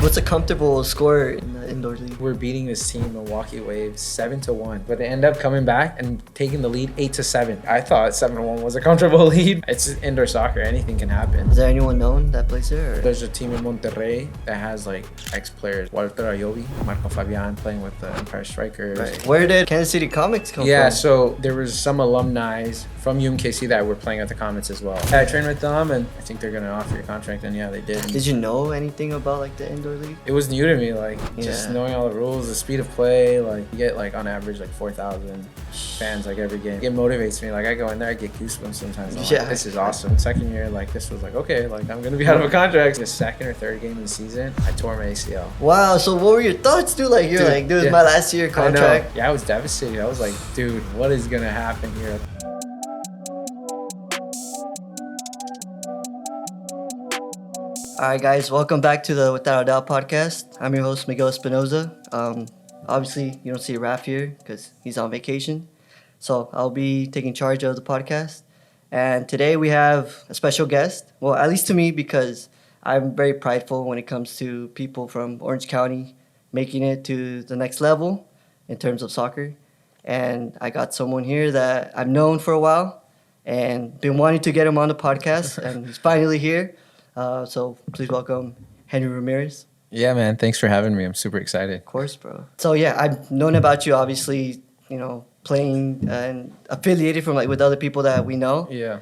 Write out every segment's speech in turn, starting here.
What's a comfortable score in the indoor league? We're beating this team, Milwaukee Waves, 7-1, but they end up coming back and taking the lead 8-7. I thought 7-1 was a comfortable lead. It's just indoor soccer; anything can happen. Is there anyone known that plays there? Or? There's a team in Monterrey that has like ex-players, Walter Ayobi, Marco Fabian playing with the Empire Strikers. Right. Where did Kansas City Comets come from? Yeah, so there was some alumni from UMKC that were playing at the Comets as well. I trained with them, and I think they're gonna offer you a contract, and yeah, they did. Did you know anything about like the indoor league? It was new to me, like just knowing all the rules, the speed of play. Like you get like on average like 4,000 fans like every game. It motivates me. Like I go in there, I get goosebumps sometimes. I'm like, this is awesome. Second year, like this was like okay, like I'm gonna be out of a contract. The second or third game of the season, I tore my ACL. Wow. So what were your thoughts, dude? Like you're like, dude, it's my last year contract. Yeah, I was devastated. I was like, dude, what is gonna happen here? All right, guys, welcome back to the Without a Doubt podcast. I'm your host, Miguel Espinoza. Obviously, you don't see Raf here because he's on vacation. So I'll be taking charge of the podcast. And today we have a special guest. Well, at least to me, because I'm very prideful when it comes to people from Orange County making it to the next level in terms of soccer. And I got someone here that I've known for a while and been wanting to get him on the podcast. And he's finally here. So please welcome Henry Ramirez. Yeah, man. Thanks for having me. I'm super excited. Of course, bro. So yeah, I've known about you, obviously, you know, playing and affiliated from like with other people that we know. Yeah.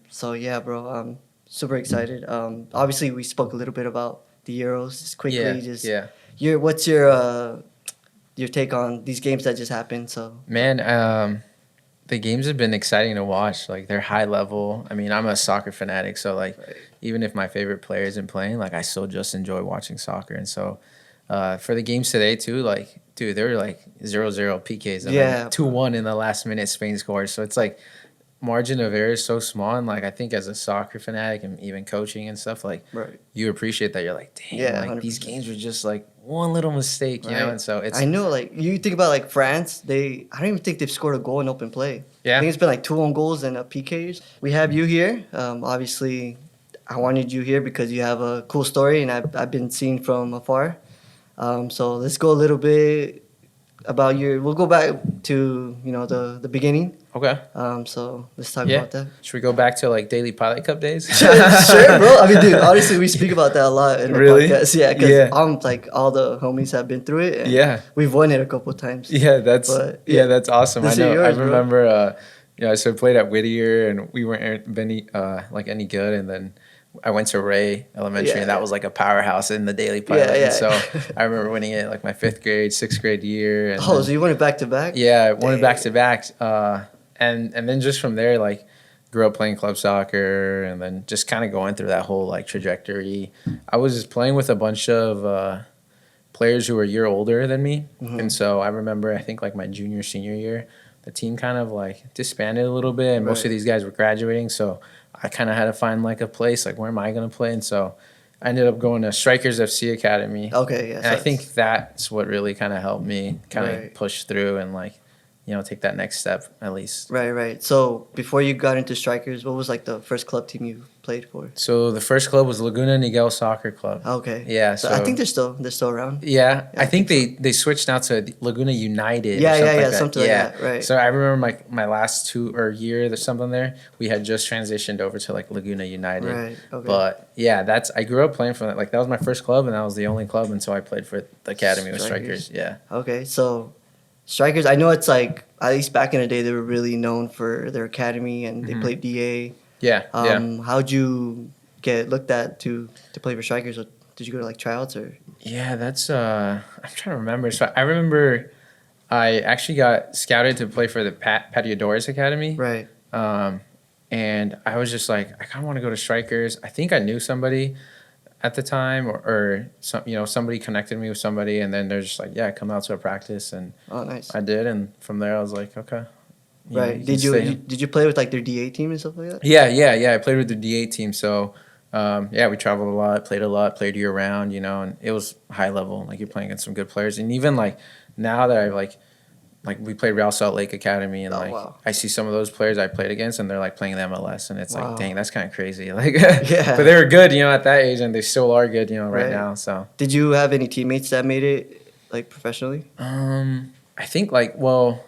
So yeah, bro, I'm super excited. Obviously we spoke a little bit about the Euros just quickly. What's your take on these games that just happened? So man, the games have been exciting to watch. Like they're high level. I mean, I'm a soccer fanatic, so like even if my favorite player isn't playing, like I still just enjoy watching soccer. And so for the games today too, like dude, they were like 0-0 PKs and then 2-1 in the last minute Spain scored. So it's like margin of error is so small, and like I think as a soccer fanatic and even coaching and stuff, like you appreciate that. You're like, dang, like 100%. These games were just like one little mistake, you know. And so it's, I know, like you think about like France, I don't even think they've scored a goal in open play. Yeah, I think it's been like 2 own goals and a PKs. We have you here. Obviously, I wanted you here because you have a cool story, and I've been seeing from afar. So let's go a little bit about we'll go back to, you know, the beginning. Okay. So let's talk about that. Should we go back to like daily pilot cup days? Sure, bro. I mean, dude, honestly, we speak about that a lot in the podcast. Yeah, because I'm like all the homies have been through it. And we've won it a couple of times. Yeah, that's awesome. I know. Yours, I remember. So I played at Whittier, and we weren't any good, and then I went to Ray Elementary, and that was like a powerhouse in the daily pilot. And so I remember winning it like my 5th grade, 6th grade year. And so you won it back to back? Yeah, I won it back to back. And then just from there, like grew up playing club soccer, and then just kind of going through that whole like trajectory. I was just playing with a bunch of players who were a year older than me. Mm-hmm. And so I remember, I think like my junior, senior year, the team kind of like disbanded a little bit, and most of these guys were graduating. So I kind of had to find like a place, like where am I going to play? And so I ended up going to Strikers FC Academy. Okay, yeah. And I think that's what really kind of helped me kind of push through and like, you know, take that next step at least. Right. So before you got into Strikers, what was like the first club team you played for? So the first club was Laguna Niguel Soccer Club. Okay. Yeah. So I think they're still around. Yeah. I think they switched now to Laguna United. Something like that. Right. So I remember my last year or something there, we had just transitioned over to like Laguna United. Right. Okay. But yeah, I grew up playing for that. Like that was my first club, and that was the only club, and so I played for the academy with Strikers. Yeah. Okay. So Strikers, I know it's like, at least back in the day, they were really known for their academy, and they played DA. Yeah. How'd you get looked at to play for Strikers? Or did you go to like tryouts or? Yeah, that's I'm trying to remember. So I remember I actually got scouted to play for the Patiadores Academy. Right. And I was just like, I kind of want to go to Strikers. I think I knew somebody at the time, or somebody connected me with somebody, and then they're just like, yeah, come out to a practice, and nice. I did, and from there I was like, okay. Right. Did you play with like their DA team and stuff like that? Yeah. I played with the DA team, so we traveled a lot, played year round, you know, and it was high level. Like you're playing against some good players, and even like now that I've like like we played Real Salt Lake Academy, and Oh, like wow. I see some of those players I played against, and they're like playing the MLS, and it's Wow. like, dang, that's kind of crazy. Like, Yeah. but they were good, at that age, and they still are good, right Right. now. So, Did you have any teammates that made it like professionally? I think well,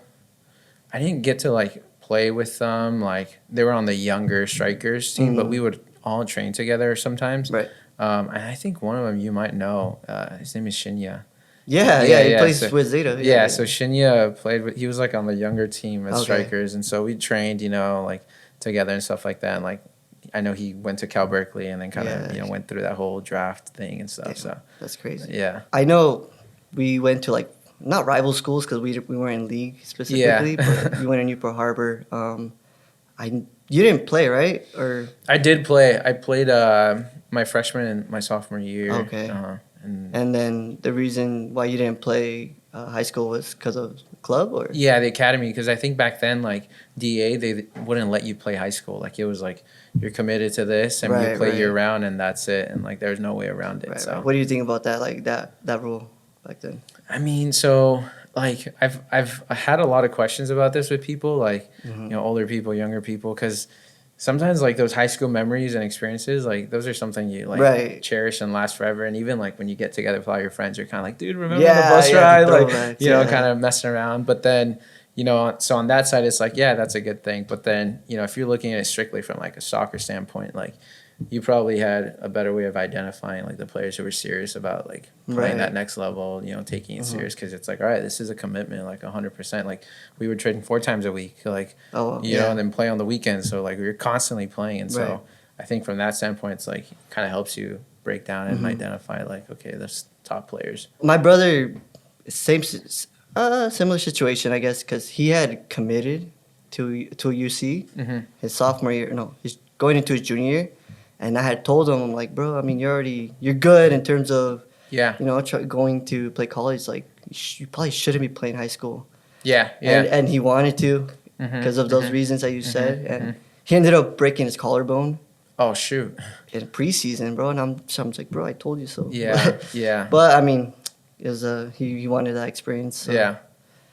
I didn't get to like play with them. Like they were on the younger strikers team, but we would all train together sometimes. Right. And I think one of them you might know. His name is Shinya. Yeah, he yeah. plays So, with Zeta. yeah, so Shinya played with. He was like on the younger team as Okay. strikers, and so we trained, like together and stuff like that. And like, I know he went to Cal Berkeley and then kind of Yeah. went through that whole draft thing and stuff. Damn, So that's crazy. yeah, I know we went to like not rival schools because we weren't in league specifically, but we went to Newport Harbor. You didn't play, right? Or I did play. I played my freshman and my sophomore year. Okay. And and then the reason why you didn't play high school was because of club, or yeah, the academy, because I think back then, like DA, they wouldn't let you play high school. Like it was like you're committed to this and you Right, play right. year round, and that's it. And like there's no way around it. Right, So right. What do you think about that? Like that rule back then? I mean, so like I've had a lot of questions about this with people, like older people, younger people, because sometimes like those high school memories and experiences, like those are something you like Right. cherish and last forever. And even like when you get together with all your friends, you're kind of like, dude, remember Yeah, the bus yeah, ride? the Like throwbacks, kind yeah. of messing around. But then so on that side, it's like, yeah, that's a good thing. But then if you're looking at it strictly from like a soccer standpoint, like you probably had a better way of identifying like the players who were serious about like playing Right. that next level, taking it serious, because it's like, all right, this is a commitment, like 100%. Like we were training 4 times a week, like Oh, and then play on the weekends. So like we were constantly playing, and so Right. I think from that standpoint, it's like kind of helps you break down and identify like, okay, there's top players. My brother, similar situation, I guess, because he had committed to UC his sophomore year. No, he's going into his junior year, and I had told him, I'm like, bro, I mean, you're good in terms of Yeah, going to play college. Like you probably shouldn't be playing high school. yeah. And he wanted to because of those reasons that you said, and he ended up breaking his collarbone Oh shoot. in preseason, bro. And I'm like, bro, I told you so. Yeah, yeah. But I mean, it was he wanted that experience. So. Yeah.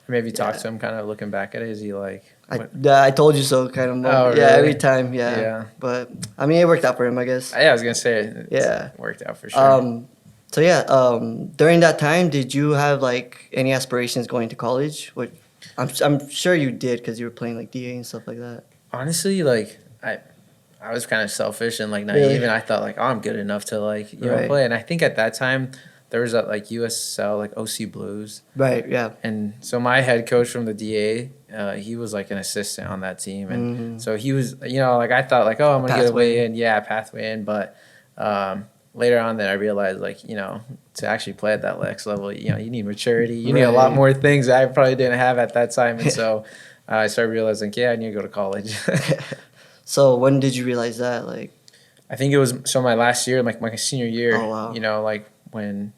Maybe talk Yeah. to him, kind of looking back at it. Is he like, what? I told you so kind of moment. Oh, Yeah, really? every time. Yeah. Yeah. But I mean, it worked out for him, I guess. Yeah, I was gonna say it. Yeah. Worked out for sure. So yeah, during that time, did you have like any aspirations going to college? What I'm sure you did because you were playing like DA and stuff like that. Honestly, like I was kind of selfish and like naive, Really? and I thought like, oh, I'm good enough to like Right. play. And I think at that time there was that like USL, like OC Blues, Right. Yeah. and so my head coach from the DA, he was like an assistant on that team, and so he was like I thought like, oh, I'm gonna get a Pathway. way in, pathway in, but later on then I realized like to actually play at that next level, you need maturity, you need a lot Right. more things that I probably didn't have at that time, and so I started realizing, I need to go to college. So when did you realize that? Like, I think it was my last year, like my senior year. Oh, wow. Like when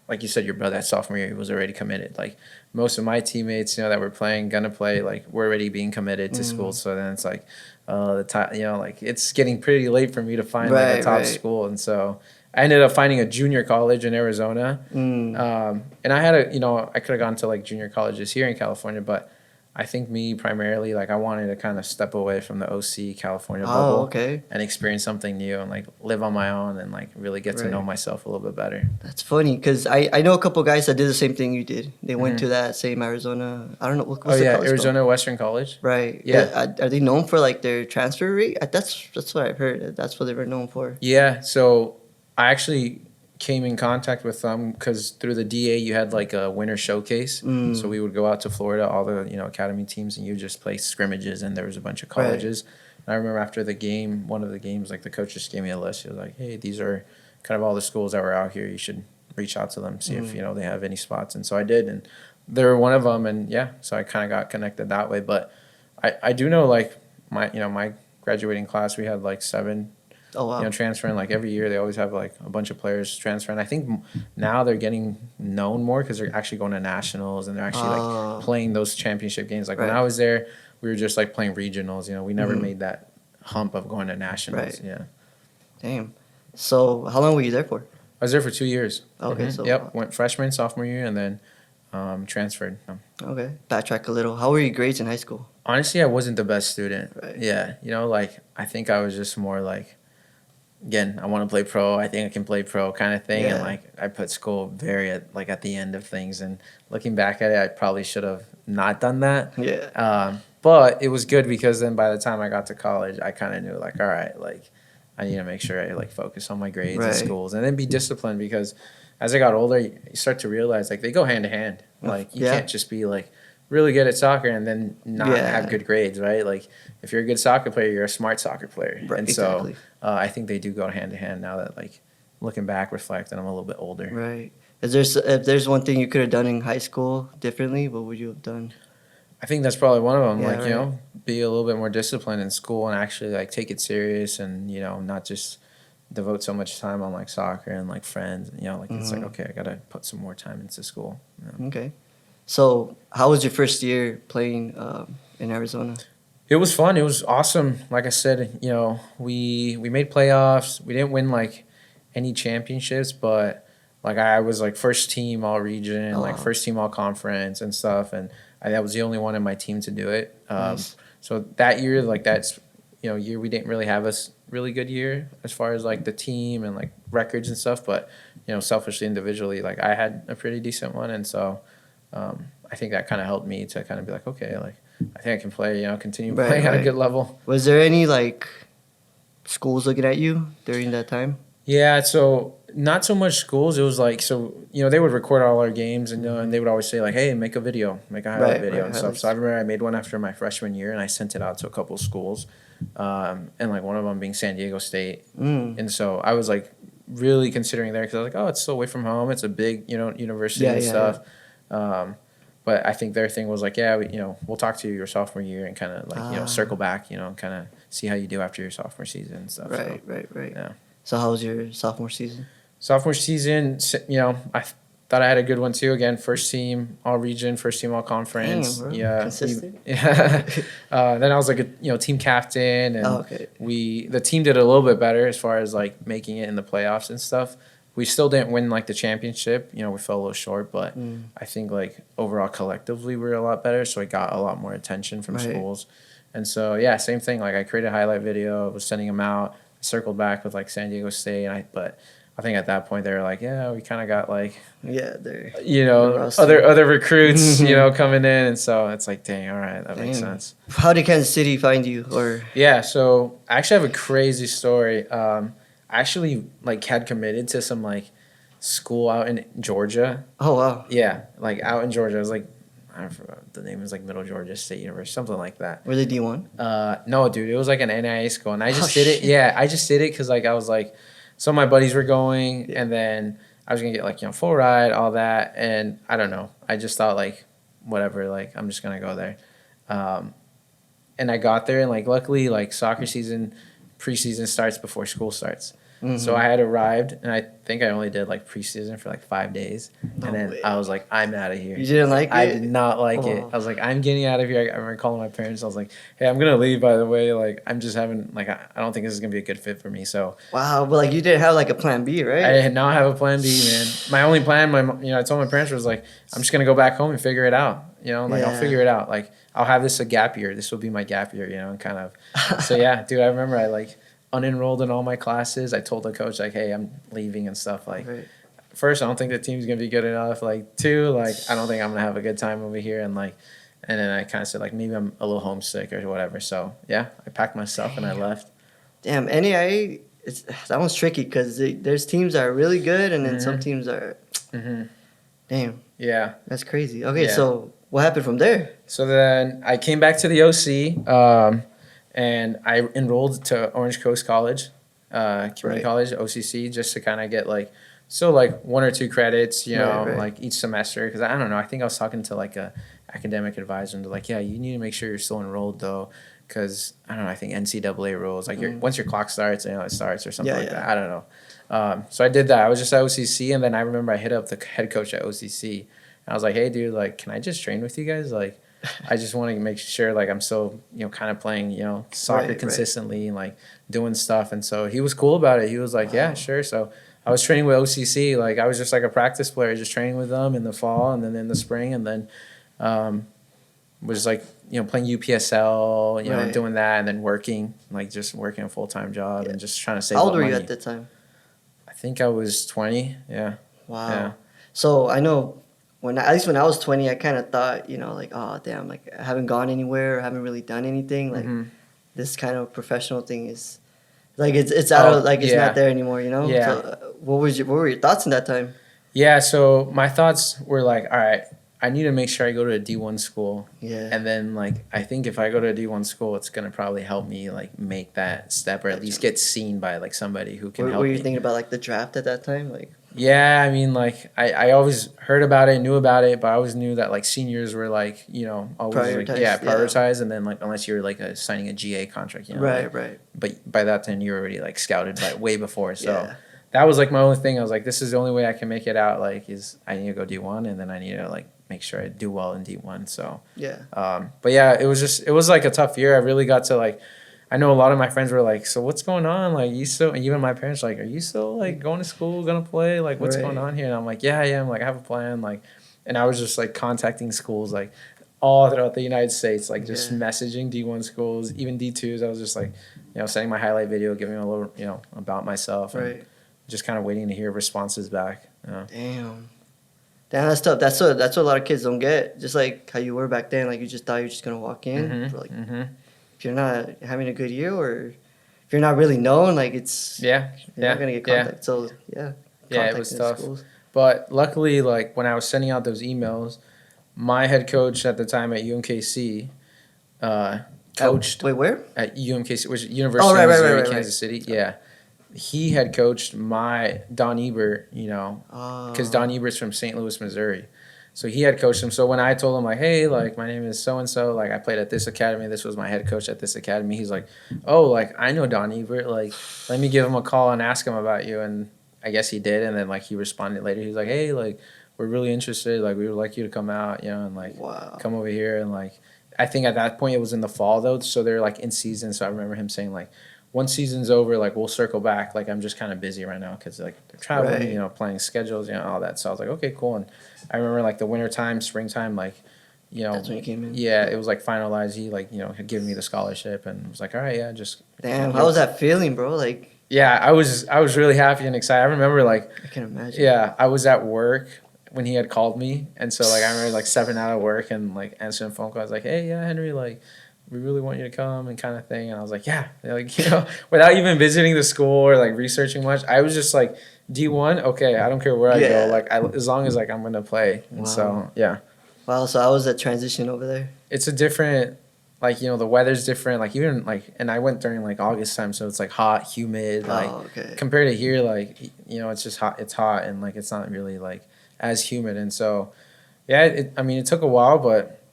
like you said, your brother that sophomore year was already committed. Like most of my teammates, that were gonna play, like were already being committed to school. So then it's like, the time, like it's getting pretty late for me to find like Right, a top right. school, and so I ended up finding a junior college in Arizona. And I had I could have gone to like junior colleges here in California, but I think me primarily, like I wanted to kind of step away from the OC California bubble, okay. and experience something new and like live on my own and like really get to know Right. myself a little bit better. That's funny because I know a couple guys that did the same thing you did. They went to that same Arizona. I don't know what's the college called? Arizona Western College. Right. Yeah. Are they known for like their transfer rate? That's what I've heard. That's what they were known for. Yeah, so I actually came in contact with them because through the DA you had like a winter showcase. So we would go out to Florida, all the academy teams, and you just play scrimmages, and there was a bunch of Right. colleges. And I remember after the game, one of the games, like the coach just gave me a list. He was like, "Hey, these are kind of all the schools that were out here. You should reach out to them, see if they have any spots." And so I did, and they were one of them. And so I kind of got connected that way. But I do know like my graduating class, we had like 7 Oh wow. transferring. Like every year they always have like a bunch of players transferring. I think now they're getting known more because they're actually going to nationals, and they're actually like playing those championship games. Like when Right. I was there, we were just like playing regionals. We never made that hump of going to nationals. Right. Yeah, Damn. So how long were you there for? I was there for 2 years. Okay, so- Yep, went freshman, sophomore year, and then transferred. Okay. Backtrack a little. How were your grades in high school? Honestly, I wasn't the best student. Right. Yeah, like I think I was just more like, again, I want to play pro. I think I can play pro kind of thing. And Yeah. like I put school very at the end of things. And looking back at it, I probably should have not done that. Yeah. But it was good because then by the time I got to college, I kind of knew like, all right, like I need to make sure I like focus on my grades and Right. schools, and then be disciplined, because as I got older, you start to realize like they go hand to hand. Like you Yeah. can't just be like really good at soccer and then not Yeah. have good grades, right? Like if you're a good soccer player, you're a smart soccer player. Right, And exactly. so I think they do go hand to hand now that like looking back, reflect, and I'm a little bit older. Right. If there's one thing you could have done in high school differently, what would you have done? I think that's probably one of them. Yeah, like, right. you know, be a little bit more disciplined in school and actually like take it serious, and, you know, not just devote so much time on like soccer and like friends. You know, like it's like, okay, I got to put some more time into school. Yeah. Okay. So, how was your first year playing in Arizona? It was fun. It was awesome. Like I said, you know, we made playoffs. We didn't win like any championships, but like I was like first team all region, Oh, like wow. first team all conference and stuff, and that was the only one in my team to do it. Nice. So that year, like that's, you know, year we didn't really have a really good year as far as like the team and like records and stuff, but you know, selfishly, individually, like I had a pretty decent one, and so I think that kind of helped me to kind of be like, okay, like I think I can play, you know, continue Right, playing at a right. good level. Was there any like schools looking at you during that time? Yeah, so not so much schools. It was like, so, you know, they would record all our games, and, and they would always say like, hey, make a video, make a highlight Right, video right, and stuff. highlights. So I remember I made one after my freshman year, and I sent it out to a couple of schools, and like one of them being San Diego State. And so I was like really considering there, because I was like, oh, it's so away from home. It's a big, you know, university and stuff. But I think their thing was like, yeah, you know, we'll talk to you your sophomore year and kind of like, you know, circle back, you know, and kind of see how you do after your sophomore season and stuff. Right, So, right. yeah. So, how was your sophomore season? Sophomore season, you know, I thought I had a good one too. Again, first team all region, first team all conference. Damn, bro. Yeah, Consistent. yeah. Then I was like a, you know, team captain, and Okay. the team did a little bit better as far as like making it in the playoffs and stuff. We still didn't win like the championship. You know, we fell a little short, but I think like overall collectively we were a lot better. So I got a lot more attention from Right. schools, and so yeah, same thing. Like I created a highlight video, was sending them out, circled back with like San Diego State, and but I think at that point they were like, yeah, we kind of got like, Yeah, they're you know, the roster. other recruits, you know, coming in, and so it's like, dang, all right, that makes Dang. sense. How did Kansas City find you? Or Yeah, so I actually have a crazy story. I actually like had committed to some like school out in Georgia. oh wow, Yeah, like out in Georgia. I was like, I don't know, the name was like Middle Georgia State University, something like that. were they D1? No, dude, it was like an NIA school, and I just Oh, did it. shit. Yeah, I just did it because like I was like, some of my buddies were going, Yeah. and then I was gonna get like, you know, full ride, all that, and I don't know. I just thought like, whatever, like I'm just gonna go there, and I got there, and like luckily like soccer season, preseason starts before school starts. So I had arrived, and I think I only did like preseason for like 5 days, No and then way. I was like, I'm out of here. You didn't like I it? did not like it. Oh. I was like, I'm getting out of here. I remember calling my parents. I was like, hey, I'm gonna leave. By the way, like I'm just having like I don't think this is gonna be a good fit for me. So Wow, but like you didn't have like a plan B, right? I did not have a plan B, man. My only plan, I told my parents was like, I'm just gonna go back home and figure it out. You know, like I'll Yeah. figure it out. Like I'll have this a gap year. This will be my gap year. You know, and kind of. So yeah, dude, I remember I like unenrolled in all my classes. I told the coach like, hey, I'm leaving and stuff. Like, Right. first, I don't think the team's gonna be good enough. Like, two, like I don't think I'm gonna have a good time over here. And like, and then I kind of said like maybe I'm a little homesick or whatever. So yeah, I packed my stuff and I left. Damn, NAIA, that one's tricky because there's teams that are really good and then some Mhm. teams are. Mhm. Damn, Yeah. that's crazy. Okay, Yeah. so what happened from there? So then I came back to the OC, and I enrolled to Orange Coast College, community Right. college, OCC, just to kind of get like, so like 1 or 2 credits, you know, Right. like each semester. Because I don't know, I think I was talking to like a academic advisor, and they're like, yeah, you need to make sure you're still enrolled though, because I don't know, I think NCAA rules, like once your clock starts, you know, it starts or something Yeah, like yeah. that. I don't know. So I did that. I was just at OCC, and then I remember I hit up the head coach at OCC, and I was like, hey, dude, like, can I just train with you guys? Like, I just want to make sure like I'm still, you know, kind of playing, you know, soccer Right, right. consistently and like doing stuff. And so he was cool about it. He was like, yeah, sure. So I was training with OCC. Like I was just like a practice player, just training with them in the fall and then in the spring, and then was like playing UPSL, Right. doing that, and then working, like just working a full-time job Yeah. and just trying to save How up old were money. you at the time? I think I was 20. Yeah. Wow. Yeah. So I know at least when I was 20, I kind of thought, like, oh damn, like I haven't gone anywhere, I haven't really done anything. Like Mm-hmm. this kind of professional thing is like it's out of like it's yeah. not there anymore. Yeah. So what were your thoughts in that time? Yeah, so my thoughts were like, all right, I need to make sure I go to a D1 school. Yeah. And then like I think if I go to a D1 school, it's gonna probably help me like make that step or at least get seen by like somebody who can help Were you me. thinking about like the draft at that time? Like Yeah, I mean like I always heard about it, knew about it, but I always knew that like seniors were like, always like prioritized and then like unless you were like signing a GA contract, right. But by that time you were already like scouted by way before. So Yeah. that was like my only thing. I was like, this is the only way I can make it out. Like, is I need to go D1, and then I need to like make sure I do well in D1. So Yeah. But yeah, it was like a tough year. I really got to like, I know a lot of my friends were like, so what's going on? Like, you still, and even my parents were like, are you still like going to school, gonna play? Like, what's going on here? And I'm like, yeah, I'm like, I have a plan. Like, and I was just like contacting schools like all throughout the United States, like just messaging D1 schools, even D2s. I was just like, sending my highlight video, giving a little, about myself. Right. And just kind of waiting to hear responses back. Damn, that's tough. That's what a lot of kids don't get. Just like how you were back then, like you just thought you're just gonna walk in. Mm-hmm. Like Mm-hmm. if you're not having a good year or if you're not really known, like you're not gonna get contact. So it was tough. Schools. But luckily, like when I was sending out those emails, my head coach at the time at UMKC coached. Wait, where? At UMKC, which is University of Missouri, Kansas City. Yeah. He had coached my Don Ebert, because Don Ebert's from St. Louis, Missouri. So he had coached him. So when I told him, like, hey, like, my name is so-and-so, like, I played at this academy. This was my head coach at this academy. He's like, oh, like, I know Don Ebert. Like, let me give him a call and ask him about you. And I guess he did. And then, like, he responded later. He was like, hey, like, we're really interested. Like, we would like you to come out, and, like, come over here. And, like, I think at that point it was in the fall, though. So they're, like, in season. So I remember him saying, like, once season's over, like, we'll circle back. Like, I'm just kind of busy right now because, like, they're traveling, playing schedules, all that. So I was like, okay, cool. And I remember, like, the wintertime, springtime, like, that's when you came in? Yeah, it was, like, finalized. He, like, had given me the scholarship and was like, all right, yeah, just. Damn, how was that feeling, bro? Like. Yeah, I was really happy and excited. I remember, like. I can imagine. Yeah, I was at work when he had called me. And so, like, I remember, like, stepping out of work and, like, answering a phone call. I was like, hey, yeah, Henry, like, we really want you to come and kind of thing. And I was like, yeah, like, without even visiting the school or like researching much, I was just like, D1, okay, I don't care where I go. Like, as long as like I'm going to play. And so, yeah. Wow. So how was that transition over there? It's a different, like, the weather's different. Like, even like, and I went during like August time. So it's like hot, humid, like compared to here, like, it's just hot. It's hot and like, it's not really like as humid. And so, yeah, it took a while, but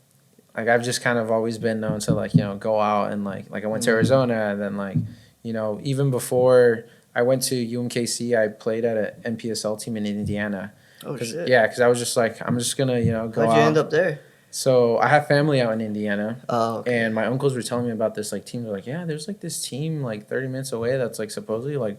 like I've just kind of always been known to like, go out and like I went to Arizona and then like, even before I went to UMKC, I played at an NPSL team in Indiana. Oh, shit. Yeah, because I was just like, I'm just going to, go out. How'd you end up there? So I have family out in Indiana. Oh, okay. And my uncles were telling me about this like team. They're like, yeah, there's like this team like 30 minutes away that's like supposedly like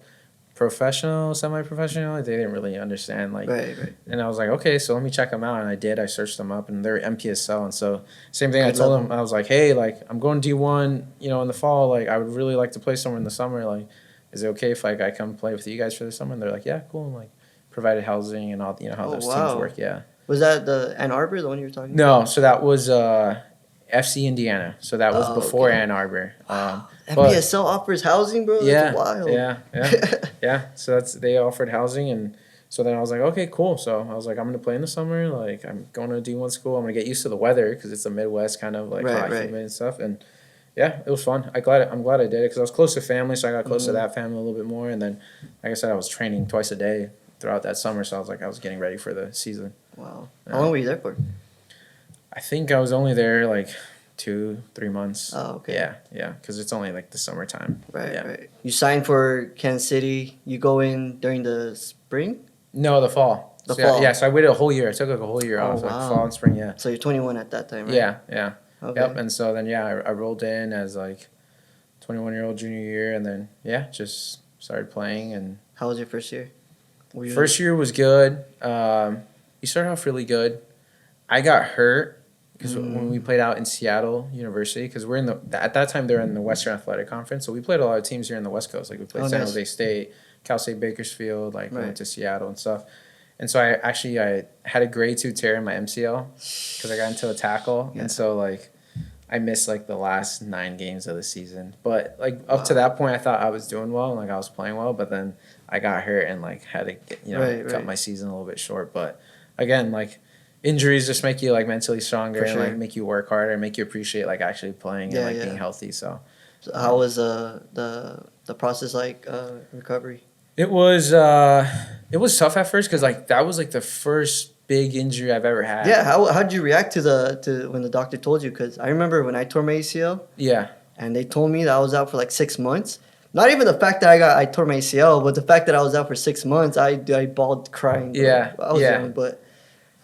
professional, semi-professional. They didn't really understand like, right. And I was like, okay, so let me check them out, and I did. I searched them up, and they're MPSL, and so same thing. I told them, I was like, hey, like I'm going D1, in the fall. Like I would really like to play somewhere in the summer. Like, is it okay if like I come play with you guys for the summer? And they're like, yeah, cool. And like provided housing and all, how those teams work. Yeah. Was that the Ann Arbor, the one you were talking about? No, so that was FC Indiana. So that was before Ann Arbor. NPSL offers housing, bro? That's wild. Yeah. So they offered housing, and so then I was like, okay, cool. So I was like, I'm going to play in the summer. Like, I'm going to D1 school. I'm going to get used to the weather because it's the Midwest kind of like hot, humid and stuff. And yeah, it was fun. I'm glad I did it because I was close to family, so I got close to that family a little bit more. And then, like I said, I was training twice a day throughout that summer, so I was like, I was getting ready for the season. Wow. How long were you there for? I think I was only there like 2-3 months. Oh, okay. Yeah, because it's only like the summertime. Right. You signed for Kansas City. You go in during the spring? No, the fall. Fall. Yeah, so I waited a whole year. I took like a whole year off, like fall and spring. Yeah. So you're 21 at that time, right? Yeah. Okay. Yep. And so then I rolled in as like 21-year-old junior year, and then just started playing. And how was your first year? First year was good. We started off really good. I got hurt because when we played out in Seattle University, because we're at that time they're in the Western Athletic Conference, so we played a lot of teams here in the West Coast. Like we played San Jose State, Cal State Bakersfield, like went to Seattle and stuff. And so I had a grade 2 tear in my MCL because I got into a tackle, and so like I missed like the last 9 games of the season. But like up to that point, I thought I was doing well and like I was playing well, but then I got hurt and like had to cut my season a little bit short. But again, like injuries just make you like mentally stronger and like make you work harder and make you appreciate like actually playing and like being healthy. So how was the process like recovery? It was tough at first because like that was like the first big injury I've ever had. Yeah, how did you react to when the doctor told you? Because I remember when I tore my ACL. Yeah. And they told me that I was out for like 6 months. Not even the fact that I tore my ACL, but the fact that I was out for 6 months, I bawled crying. Bro. Yeah. I was young, but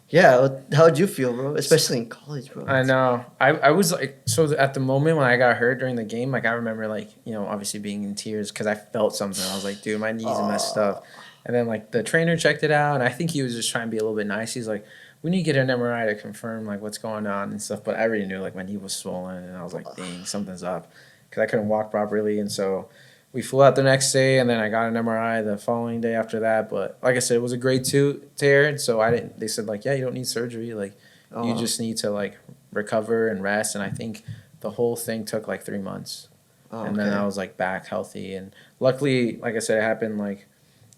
yeah, how'd you feel, bro? Especially in college, bro. I know. I was like, so at the moment when I got hurt during the game, like I remember like, obviously being in tears because I felt something. I was like, dude, my knees are messed up. And then like the trainer checked it out, and I think he was just trying to be a little bit nice. He's like, we need to get an MRI to confirm like what's going on and stuff. But I already knew like my knee was swollen, and I was like, dang, something's up, because I couldn't walk properly. And so we flew out the next day, and then I got an MRI the following day after that. But like I said, it was a grade 2 tear, and so they said like, yeah, you don't need surgery, like you just need to like recover and rest. And I think the whole thing took like 3 months, and then I was like back healthy. And luckily, like I said, it happened like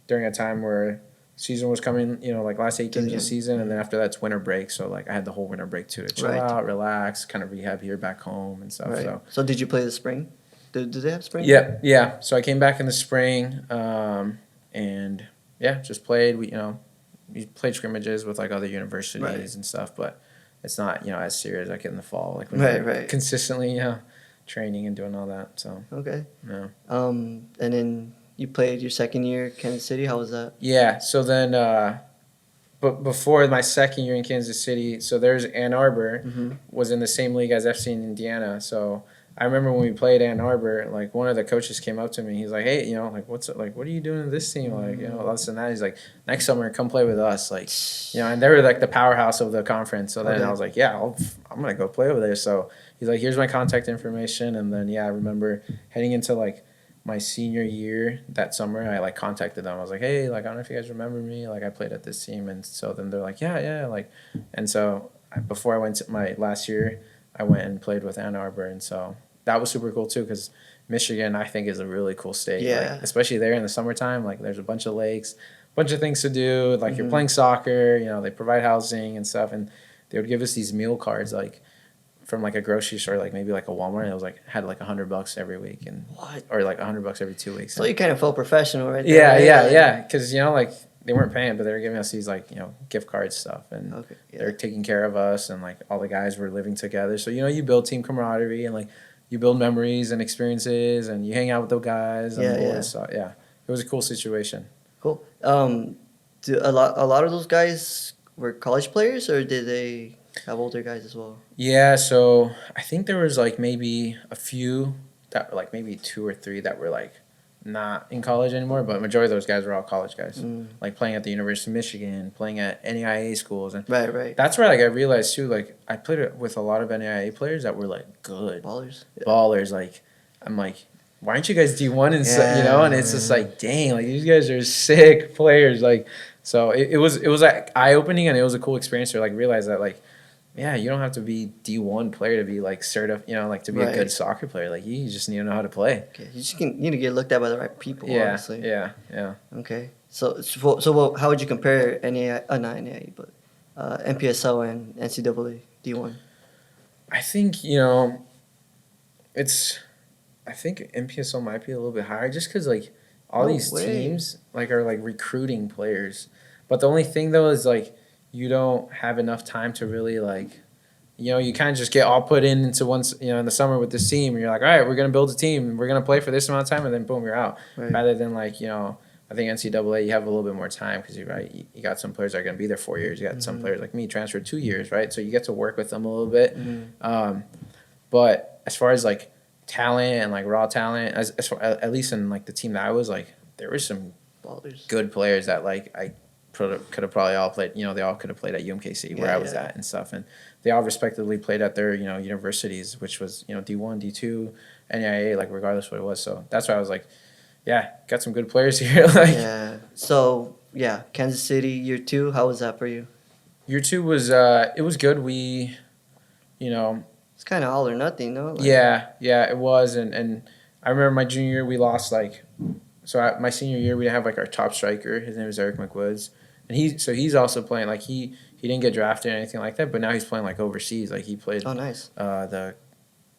during a time where season was coming, like last 8 games of the season, and then after that's winter break. So like I had the whole winter break too to chill out, relax, kind of rehab here back home and stuff. So did you play the spring? Did they have spring? Yeah. So I came back in the spring, and just played. We played scrimmages with like other universities and stuff, but it's not as serious like in the fall, like when you're consistently training and doing all that. So and then you played your second year Kansas City. How was that? Yeah. So then, but before my second year in Kansas City, so there's Ann Arbor was in the same league as FC in Indiana. So I remember when we played Ann Arbor, like one of the coaches came up to me. He's like, "Hey, like what are you doing in this team? Like, this and that." He's like, "Next summer, come play with us." Like, and they were like the powerhouse of the conference. So then I was like, "Yeah, I'm gonna go play over there." So he's like, "Here's my contact information." And then I remember heading into like my senior year that summer, I like contacted them. I was like, "Hey, like I don't know if you guys remember me. Like I played at this team." And so then they're like, "Yeah." Like, and so before I went to my last year, I went and played with Ann Arbor, and so that was super cool too, because Michigan I think is a really cool state. Yeah. Like, especially there in the summertime. Like there's a bunch of lakes, bunch of things to do. Like you're playing soccer. They provide housing and stuff, and they would give us these meal cards like from like a grocery store, like maybe like a Walmart. And it was like had like $100 every week, and or like $100 every 2 weeks. So you kind of felt professional, right? There, yeah. Because like they weren't paying, but they were giving us these like gift card stuff, and they're taking care of us, and like all the guys were living together. So you build team camaraderie, and like you build memories and experiences, and you hang out with the guys and the boys. So it was a cool situation. Cool. Do a lot of those guys were college players, or did they have older guys as well? Yeah, so I think there was like maybe a few that were like maybe 2 or 3 that were like not in college anymore, but majority of those guys were all college guys, like playing at the University of Michigan, playing at NAIA schools, and that's where like I realized too, like I played with a lot of NAIA players that were like good ballers. Like I'm like, why aren't you guys D1 and stuff, and it's just like, dang, like these guys are sick players, like. So it was like eye opening, and it was a cool experience to like realize that like, yeah, you don't have to be D1 player to be like certified, like to be a good soccer player. Like you just need to know how to play. Okay, you just need to get looked at by the right people. Honestly. Yeah. Okay, so how would you compare not NAIA, but MPSL and NCAA D1? I think I think MPSL might be a little bit higher, just because like all these teams like are like recruiting players, but the only thing though is like, you don't have enough time to really like, you kind of just get all put into once, in the summer with this team, and you're like, all right, we're going to build a team, and we're going to play for this amount of time, and then boom, you're out. Rather than like, I think NCAA, you have a little bit more time because you got some players that are going to be there 4 years. You got some players like me transferred 2 years, right? So you get to work with them a little bit. But as far as like talent and like raw talent, as far, at least in like the team that I was, like there were some Ballers. good players that like I could have probably all played. You know, they all could have played at UMKC where I was at and stuff, and they all respectively played at their universities, which was D1, D2, NAIA, like regardless what it was. So that's why I was like, yeah, got some good players here. Like So Kansas City year 2. How was that for you? year 2 was it was good. We, It's kind of all or nothing, no? yeah, it was, and I remember my junior year we lost like. So my senior year, we didn't have like our top striker. His name was Eric McWoods, and he's also playing like he didn't get drafted or anything like that, but now he's playing like overseas. Like he played nice. The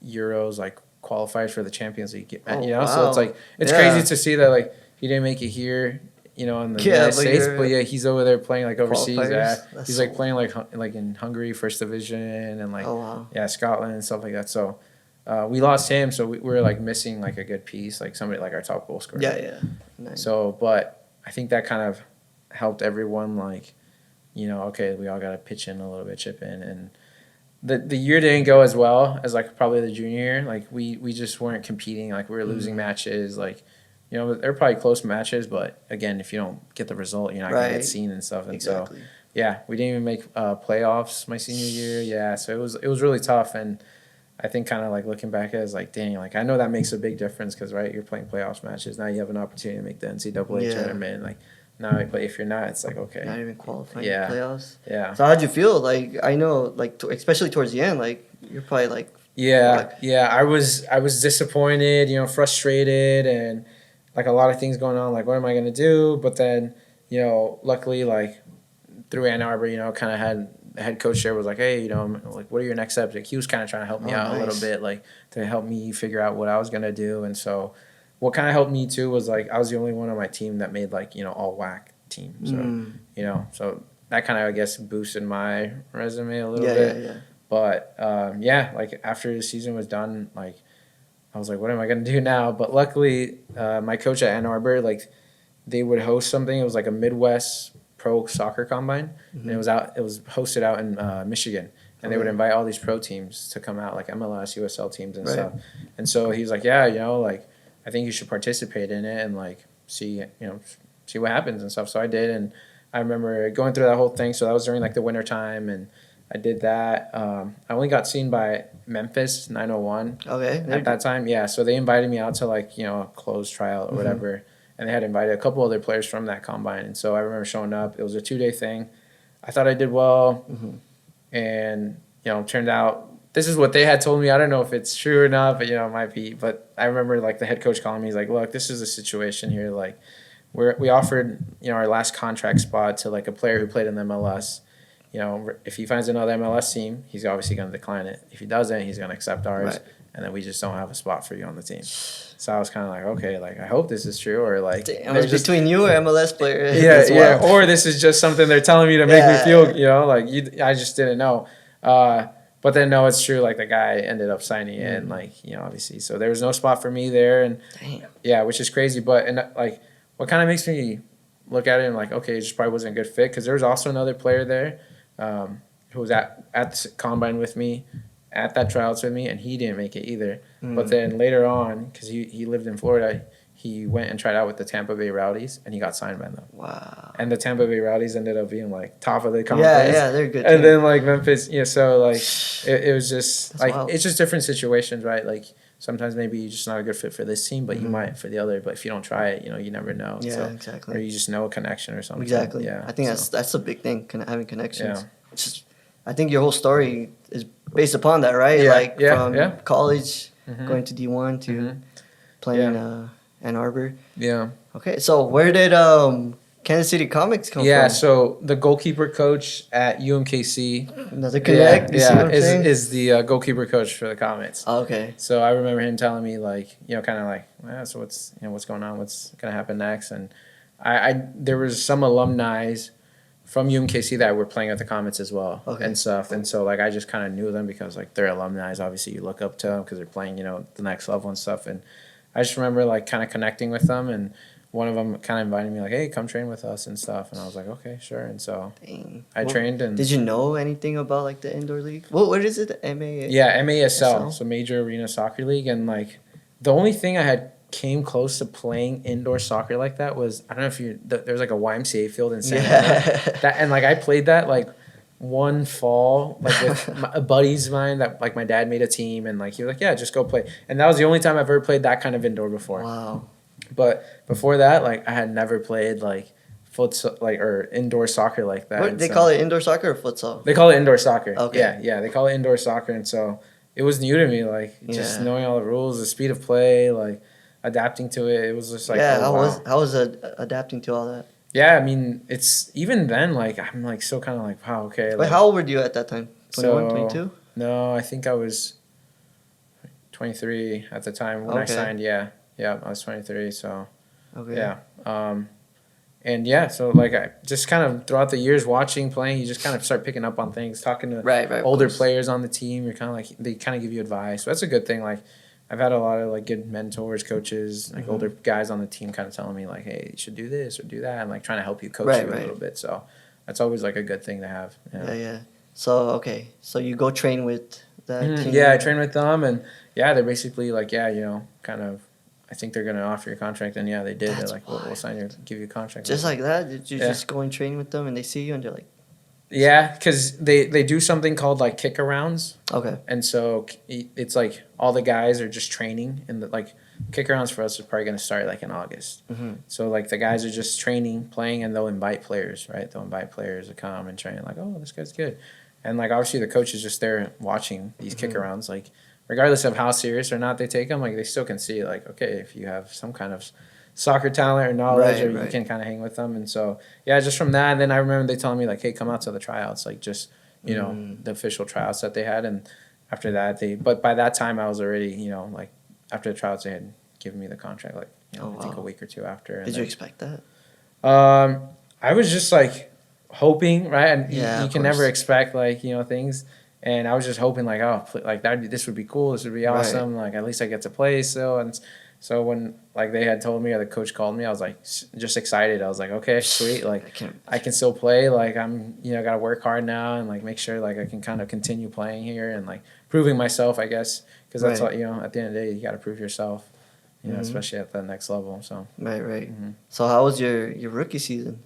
Euros, like qualified for the Champions League. Wow. So it's like it's crazy to see that like he didn't make it here, in the United States, but he's over there playing like overseas. He's like playing like in Hungary, first division, and like Scotland and stuff like that. So. We lost him, so we were like missing like a good piece, like somebody like our top goal scorer. Nice. So, but I think that kind of helped everyone. Like, okay, we all got to pitch in a little bit, chip in, and the year didn't go as well as like probably the junior year. Like we just weren't competing. Like we were losing matches. Like, they're probably close matches, but again, if you don't get the result, you're not gonna get seen and stuff. And so, we didn't even make playoffs my senior year. Yeah, so it was really tough and. I think kind of like looking back at it is like, dang, like I know that makes a big difference because, right, you're playing playoffs matches. Now you have an opportunity to make the NCAA tournament. Like, now, but if you're not, it's like, okay. Not even qualifying playoffs. Yeah. So how'd you feel? Like, I know, like, especially towards the end, like, you're probably like. Yeah. I was disappointed, frustrated and like a lot of things going on. Like, what am I going to do? But then, luckily, like through Ann Arbor, kind of had the head coach there was like, hey, like, what are your next steps? Like, he was kind of trying to help me out a little bit, like, to help me figure out what I was going to do. And so what kind of helped me, too, was, like, I was the only one on my team that made, like, all WAC team. So, so that kind of, I guess, boosted my resume a little bit. Yeah. But, like, after the season was done, like, I was like, what am I going to do now? But luckily, my coach at Ann Arbor, like, they would host something. It was, like, a Midwest pro soccer combine, and it was hosted out in Michigan, and they would invite all these pro teams to come out, like MLS, USL teams and stuff. And so he was like, like I think you should participate in it and like see what happens and stuff. So I did, and I remember going through that whole thing. So that was during like the winter time, and I did that. I only got seen by Memphis 901 at that time. Yeah, so they invited me out to like a closed tryout or whatever. And they had invited a couple other players from that combine. And so I remember showing up. It was a 2-day thing. I thought I did well. And, turned out this is what they had told me. I don't know if it's true or not, but, it might be. But I remember, like, the head coach calling me. He's like, look, this is a situation here. Like, we offered, our last contract spot to, like, a player who played in the MLS. If he finds another MLS team, he's obviously going to decline it. If he doesn't, he's going to accept ours. And then we just don't have a spot for you on the team. So I was kind of like, okay, like I hope this is true, or like it's just between you or MLS player. Or this is just something they're telling me to make me feel, I just didn't know. But then no, it's true. Like the guy ended up signing in, like obviously. So there was no spot for me there, and which is crazy. But like what kind of makes me look at it and like, okay, it just probably wasn't a good fit because there was also another player there who was at the combine with me. At that tryouts with me, and he didn't make it either. But then later on, because he lived in Florida, he went and tried out with the Tampa Bay Rowdies, and he got signed by them. Wow. And the Tampa Bay Rowdies ended up being, like, top of the conference. Yeah, they're good. And then, like, Memphis, so, like, it was just, That's like, wild. it's just different situations, right? Like, sometimes maybe you're just not a good fit for this team, but you might for the other. But if you don't try it, you never know. Yeah, exactly. Or you just know a connection or something. Exactly. Yeah. I think that's a big thing, having connections. Yeah. I think your whole story is based upon that, right? From college, going to D1 to playing Ann Arbor. Yeah. Okay, so where did Kansas City Comets come from? Yeah, so the goalkeeper coach at UMKC. Another connect. Is the goalkeeper coach for the Comets. Oh, okay. So I remember him telling me like, kind of like, so what's going on? What's gonna happen next? And I there was some alumni from UMKC that were playing at the Comets as well and stuff. And so, like, I just kind of knew them because, like, they're alumni. Obviously, you look up to them because they're playing, the next level and stuff. And I just remember, like, kind of connecting with them. And one of them kind of invited me, like, hey, come train with us and stuff. And I was like, okay, sure. And so I trained. And did you know anything about, like, the indoor league? What is it? MASL, so Major Arena Soccer League. And, like, the only thing I had came close to playing indoor soccer like that was, I don't know if there's like a YMCA field in San Yeah. Diego. That, and like I played that like one fall, like with a buddies of mine that like my dad made a team, and like he was like, yeah, just go play. And that was the only time I've ever played that kind of indoor before. Wow. But before that, like I had never played like or indoor soccer like that. What they call it, indoor soccer or futsal? They call it indoor soccer. Okay. Yeah, they call it indoor soccer, and so it was new to me. Like just Yeah. knowing all the rules, the speed of play, like adapting to it. It was just like, yeah. oh, wow. How was adapting to all that? Yeah, I mean, it's even then. Like I'm like so kind of like, wow, okay. Wait, Like, how old were you at that time? 21, so 22? no, I think I was 23 at the time when I Okay. signed. Yeah, I was 23. So Okay. yeah. And yeah, so like I just kind of throughout the years watching, playing, you just kind of start picking up on things, talking to Right. Of older course. players on the team. You're kind of like, they kind of give you advice. So that's a good thing. Like I've had a lot of like good mentors, coaches, like older guys on the team kind of telling me like, hey, you should do this or do that, and like trying to help you coach you a little bit. So that's always like a good thing to have. Yeah. So okay, so you go train with that team. Yeah, I train with them, and yeah, they're basically like, yeah, kind of, I think they're gonna offer your contract, and yeah, they did. That's They're like, we'll sign your, give you a contract. Just like that, did you Yeah. just go and train with them, and they see you, and they're like, Yeah, because they do something called like kick arounds, okay, and so it's like all the guys are just training, and like kick arounds for us is probably gonna start like in August. So like the guys are just training, playing, and they'll invite players, right? They'll invite players to come and train. Like, oh, this guy's good, and like obviously the coach is just there watching these kick arounds, like regardless of how serious or not they take them, like they still can see like, okay, if you have some kind of soccer talent or knowledge, or you can kind of hang with them. And so yeah, just from that, and then I remember they telling me like, hey, come out to the tryouts, like just the official tryouts that they had. And after that but by that time I was already, like after the tryouts they had given me the contract, like I think a week or two after. And did you expect that? I was just like hoping, right? And Yeah, you can never expect like things. And I was just hoping like, oh, like this would be cool, this would be awesome, like at least I get to play still. And so when like they had told me, or the coach called me, I was like just excited. I was like, okay, sweet, like I can still play. Like I'm got to work hard now and like make sure like I can kind of continue playing here and like proving myself, I guess, because that's what at the end of the day you got to prove yourself, especially at the next level. So right. So how was your rookie season?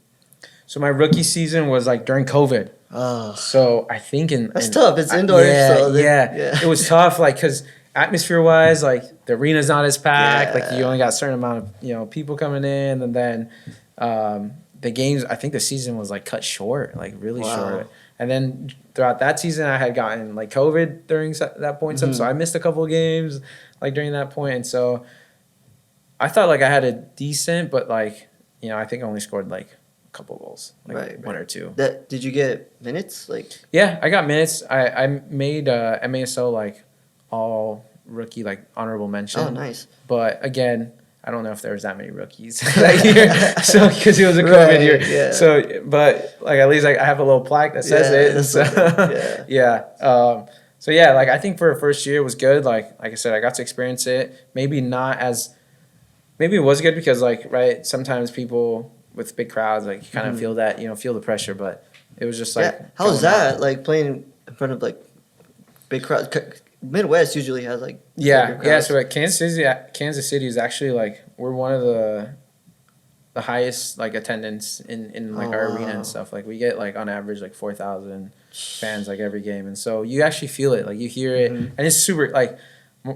So my rookie season was like during COVID. Oh, So I think that's tough. It's indoors. Yeah. It was tough, like because atmosphere wise, like the arena's not as packed. Like you only got a certain amount of people coming in, and then the games. I think the season was like cut short, like really short. And then throughout that season, I had gotten like COVID during that point, so I missed a couple of games like during that point, and so I thought like I had a decent, but like I think I only scored like couple goals, like one or two. Did you get minutes? Like yeah, I got minutes. I made MASL like all rookie, like honorable mention. Oh, nice. But again, I don't know if there was that many rookies that year, so because it was a COVID year. Yeah. So, but like at least I have a little plaque that says it. So, so yeah, like I think for a first year it was good. Like I said, I got to experience it. Maybe it was good because like sometimes people with big crowds, like you kind of feel that, feel the pressure, but it was just like. Yeah. How's that? Like playing in front of like big crowds. Midwest usually has like. Yeah. So at Kansas City is actually like we're one of the highest like attendance in like our arena and stuff. Like we get like on average like 4,000 fans like every game, and so you actually feel it, like you hear it, and it's super like.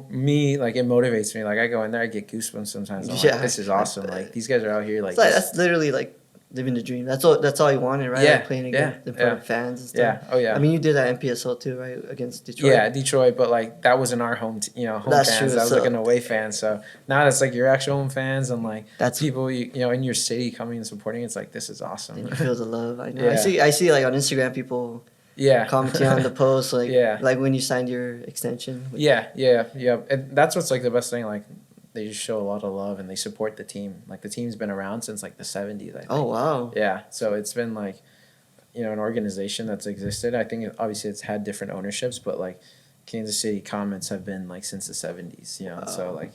Me, like it motivates me. Like I go in there, I get goosebumps sometimes. I'm like, this is awesome. Like these guys are out here. Like that's literally like living the dream. That's all you wanted, right? Yeah, like playing against in front of fans and stuff. Yeah. Oh yeah. I mean, you did that MPSL too, right? Against Detroit. Yeah, Detroit, but like that wasn't our home That's fans. true, That was so- like an away fan. So now it's like your actual home fans and like That's- people in your city coming and supporting. It's like this is awesome. And you feel the love. I know. Yeah. I see like on Instagram people commenting on the post, like like when you signed your extension. Yeah. And that's what's like the best thing. Like they just show a lot of love and they support the team. Like the team's been around since like the 70s. I think. Oh wow. Yeah. So it's been like, an organization that's existed. I think obviously it's had different ownerships, but like Kansas City Comets have been like since the 70s. So like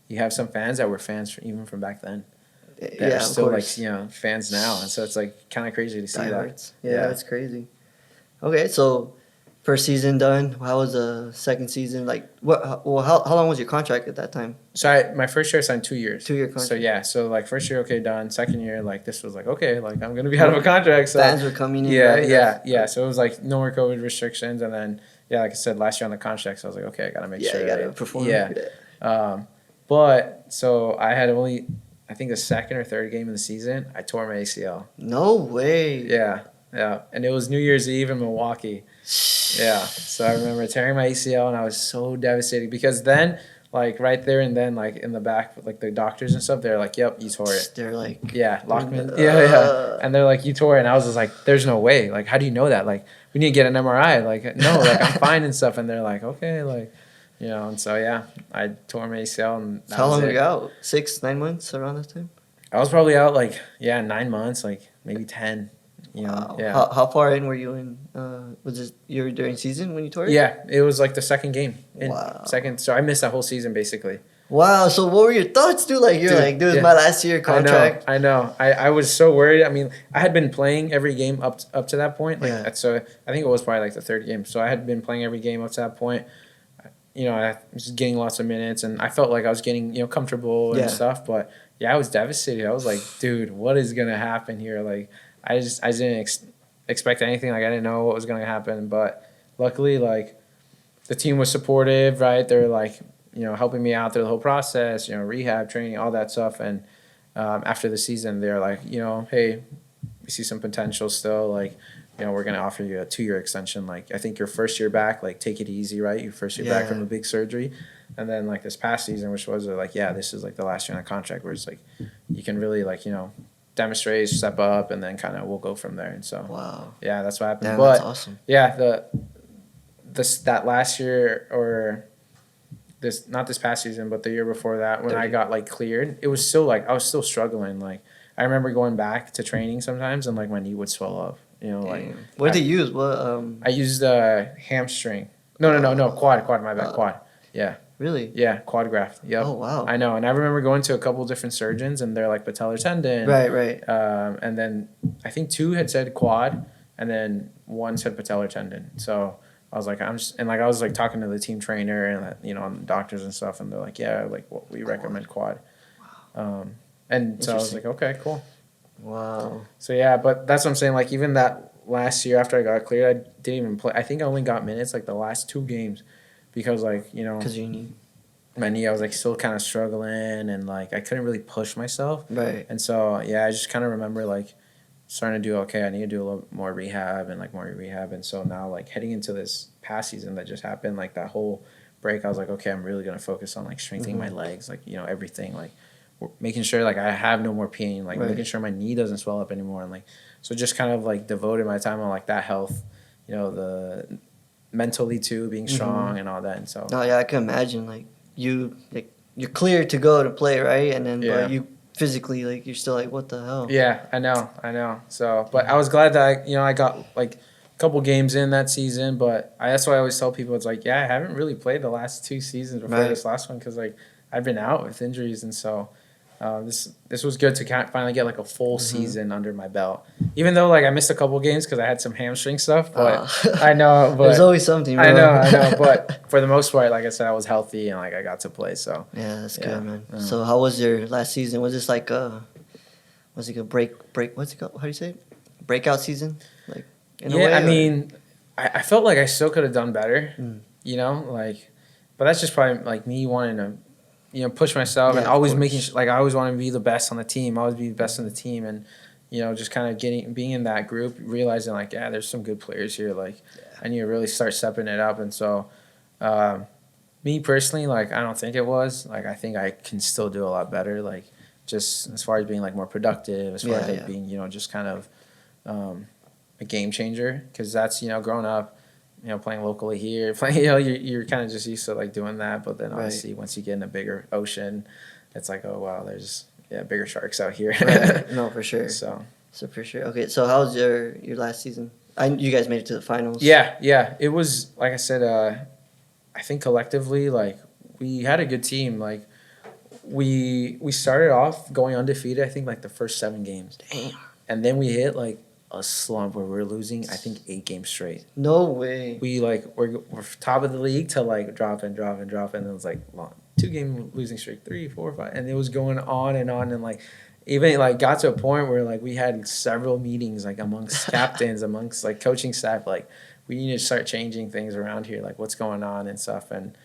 you have some fans that were fans even from back then. That are still like fans now, and so it's like kind of crazy to see that. Yeah, that's crazy. Okay, so first season done. How was the second season? Like, what? Well, how long was your contract at that time? So my first year I signed 2 years. 2 year contract. So yeah, so like first year okay done. Second year like this was like okay like I'm gonna be out of a contract. So fans were coming in. yeah, right? yeah. So it was like no more COVID restrictions, and then yeah, like I said last year on the contract, so I was like okay, I gotta make sure. You gotta that perform. Yeah. But so I had only I think the second or third game of the season I tore my ACL. No way. Yeah, yeah, and it was New Year's Eve in Milwaukee. Yeah, so I remember tearing my ACL, and I was so devastated because then, like right there and then, like in the back, like the doctors and stuff, they're like, "Yep, you tore it." They're like, Yeah, Lockman. Yeah, and they're like, "You tore it," and I was just like, "There's no way. Like, how do you know that? Like, we need to get an MRI." Like, no, like I'm fine and stuff, and they're like, "Okay, like." And so yeah, I tore my ACL, and that how was long were it. you out? 6, 9 months around that time. I was probably out like 9 months, like maybe 10. Wow. Yeah. How far in were you in? Was it you were during season when you tore it? Yeah, it was like the second game. Wow. Second, so I missed that whole season basically. Wow. So what were your thoughts, dude? Like you're Dude, like, dude, it's yeah. my last year contract. I know. I was so worried. I mean, I had been playing every game up to that point. Like Yeah. so I think it was probably like the third game. So I had been playing every game up to that point. I was getting lots of minutes, and I felt like I was getting comfortable and Yeah. stuff. But yeah, I was devastated. I was like, dude, what is gonna happen here? Like, I didn't expect anything. Like, I didn't know what was gonna happen. But luckily, like, the team was supportive, right? They're like, helping me out through the whole process, rehab, training, all that stuff. And after the season, they're like, hey, we see some potential still. Like, we're going to offer you a 2-year extension. Like, I think your first year back, like, take it easy, right? Your first year back from a big surgery. And then, like, this past season, which was like, yeah, this is, like, the last year on the contract where it's, like, you can really, like, demonstrate, step up, and then kind of we'll go from there. And so, Wow. yeah, that's what happened. Damn, but, that's awesome. yeah, that last year or not this past season, but the year before that when I got, like, cleared, it was still, like, I was still struggling. Like, I remember going back to training sometimes and, like, my knee would swell up. Like what did you use? What I used hamstring. No, quad. My bad, quad. Yeah. Really? Yeah, quad graft. Yep. Oh wow. I know, and I remember going to a couple different surgeons, and they're like patellar tendon. Right. And then I think 2 had said quad, and then 1 said patellar tendon. So I was like, I was like talking to the team trainer and on the doctors and stuff, and they're like, yeah, like we recommend quad. Wow. And so I was like, okay, cool. Wow. So yeah, but that's what I'm saying. Like even that last year after I got cleared, I didn't even play. I think I only got minutes like the last 2 games, because because you need my knee. I was like still kind of struggling, and like I couldn't really push myself. right. And so yeah, I just kind of remember like starting to do okay. I need to do a little more rehab and more rehab. And so now like heading into this past season that just happened, like that whole break, I was like, okay, I'm really gonna focus on like strengthening my legs, like everything, like making sure like I have no more pain, like making sure my knee doesn't swell up anymore, and like so just kind of like devoted my time on like that health, the mentally too, being strong and all that. And so No, yeah, I can imagine like you're clear to go to play, right? And then but you physically like you're still like, what the hell? Yeah, I know. So, but I was glad that I got like a couple games in that season. But that's why I always tell people, it's like, yeah, I haven't really played the last 2 seasons before this last one, because like I've been out with injuries, and so this was good to finally get like a full season under my belt. Even though like I missed a couple games because I had some hamstring stuff, but I know. But there's always something. Bro. I know. But for the most part, like I said, I was healthy and like I got to play. So yeah, that's good, man. So how was your last season? Was this like was it a break? What's it called? How do you say it? Breakout season? Like in a way, I mean, I felt like I still could have done better. Like, but that's just probably like me wanting to. Push myself and always making like I always want to be the best on the team, always be the best on the team, and just kind of being in that group, realizing like there's some good players here, like I need to really start stepping it up. And so, me personally, like I don't think it was like I think I can still do a lot better, like just as far as being like more productive, as far as like being just kind of a game changer, because that's growing up. Playing locally here, you're kind of just used to like doing that, but then obviously once you get in a bigger ocean, it's like, oh wow, there's bigger sharks out here. Right. No, for sure. So for sure. Okay, so how was your last season? You guys made it to the finals. Yeah. It was like I said. I think collectively, like we had a good team. Like we started off going undefeated. I think like the first 7 games. Damn. And then we hit like a slump where we're losing, I think 8 games straight. No way. We're top of the league to like drop and drop and drop, and it was like long 2 game losing streak, 3, 4, 5, and it was going on, and like even like got to a point where like we had several meetings like amongst captains, amongst like coaching staff, like we need to start changing things around here, like what's going on and stuff. And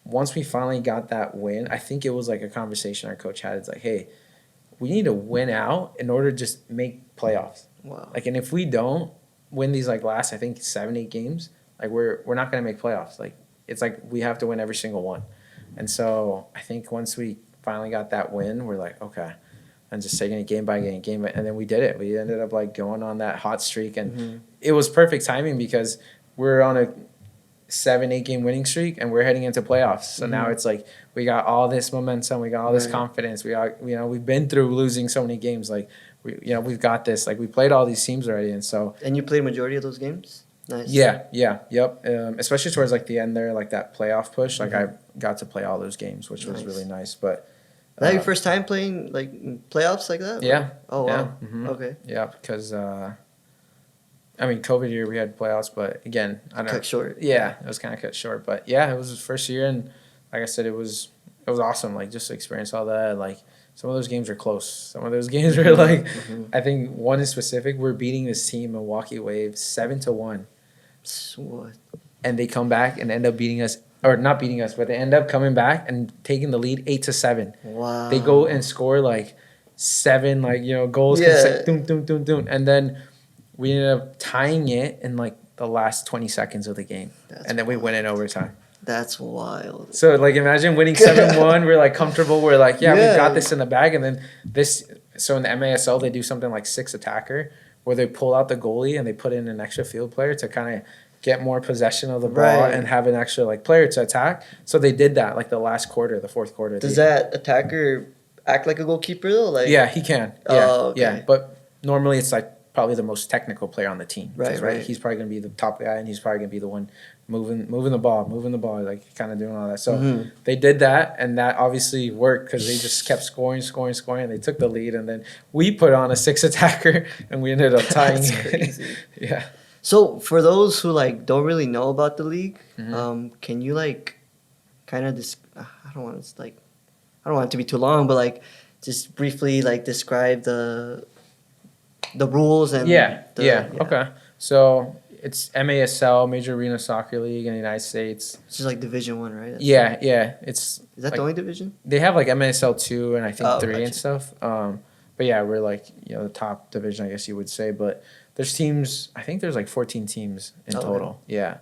once we finally got that win, I think it was like a conversation our coach had. It's like, hey, we need to win out in order to just make playoffs. Wow. Like, and if we don't win these like last, I think 7, 8 games, like we're not gonna make playoffs. Like it's like we have to win every single one. And so I think once we finally got that win, we're like, okay, and just taking it game by game, and then we did it. We ended up like going on that hot streak, and it was perfect timing because we're on a 7, 8 game winning streak, and we're heading into playoffs. So now it's like we got all this momentum, we got all this confidence. We got, we've been through losing so many games. Like we've got this. Like we played all these teams already, and so. And you played majority of those games. Nice. Yep. Especially towards like the end there, like that playoff push. Like I got to play all those games, which was really nice. But. Is that your first time playing like playoffs like that? Yeah. Oh wow. Yeah. Mm-hmm. Okay. Yeah, because I mean, COVID year we had playoffs, but again, I don't know. Cut short. Yeah, it was kind of cut short, but yeah, it was his first year, and like I said, it was awesome. Like just to experience all that. Like some of those games are close. Some of those games were like, I think one in specific, we're beating this team, Milwaukee Waves, 7-1. What? And they come back and end up beating us. Or not beating us, but they end up coming back and taking the lead 8-7. Wow. They go and score like 7, like, goals. Yeah. And then we ended up tying it in like the last 20 seconds of the game. And then we win in overtime. That's wild. So like imagine winning 7-1. We're like comfortable. We're like, we got this in the bag. And then so in the MASL, they do something like 6 attacker where they pull out the goalie and they put in an extra field player to kind of get more possession of the ball and have an extra like player to attack. So they did that like the last quarter, the fourth quarter. Does that attacker act like a goalkeeper though? Like yeah, he can. Yeah, okay. Yeah. But normally it's like probably the most technical player on the team. Right. He's probably gonna be the top guy, and he's probably gonna be the one moving the ball, like kind of doing all that. So they did that, and that obviously worked because they just kept scoring. They took the lead, and then we put on a 6 attacker, and we ended up tying. That's crazy. Yeah. So for those who like don't really know about the league, can you like kind of I don't want it to be too long, but like just briefly like describe the rules and Okay. So it's MASL, Major Arena Soccer League in the United States. It's just like Division 1, right? Is that the only division? They have like MASL 2 and I think 3 gotcha. and stuff. But yeah, we're like the top division, I guess you would say. But there's teams. I think there's like 14 teams in total. Yeah,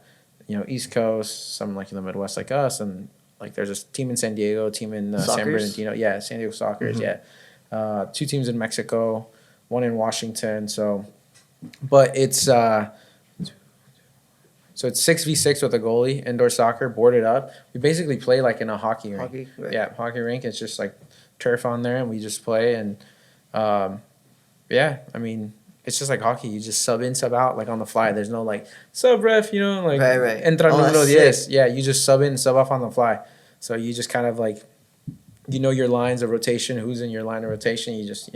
East Coast, some like in the Midwest like us, and like there's a team in San Diego, team in San Bernardino. Yeah, San Diego Sockers. Yeah, 2 teams in Mexico, 1 in Washington. So, but it's so it's 6v6 with a goalie, indoor soccer, boarded up. We basically play like in a hockey rink. Yeah, hockey rink. It's just like turf on there, and we just play. And I mean, it's just like hockey. You just sub in, sub out, like on the fly. There's no like sub ref, like right. Entra número 10. Yeah, you just sub in, sub off on the fly. So you just kind of like, your lines of rotation, who's in your line of rotation. You just,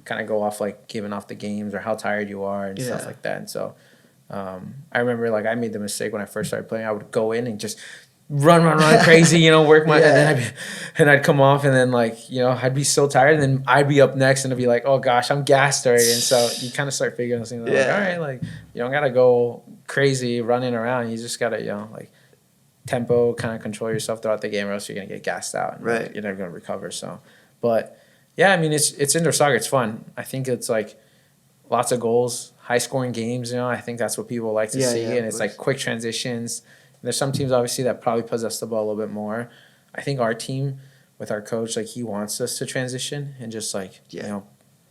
kind of go off like giving off the games or how tired you are and stuff like that. And so I remember like I made the mistake when I first started playing. I would go in and just run crazy, work my and then I'd come off and then like, I'd be so tired and then I'd be up next and I'd be like, oh gosh, I'm gassed already. And so you kind of start figuring things out like, all right, like you don't gotta go crazy running around. You just gotta, like tempo, kind of control yourself throughout the game or else you're gonna get gassed out and you're never gonna recover. So but yeah, I mean it's indoor soccer, it's fun. I think it's like lots of goals, high scoring games, I think that's what people like to see. And it's like quick transitions. There's some teams obviously that probably possess the ball a little bit more. I think our team with our coach, like he wants us to transition and just like,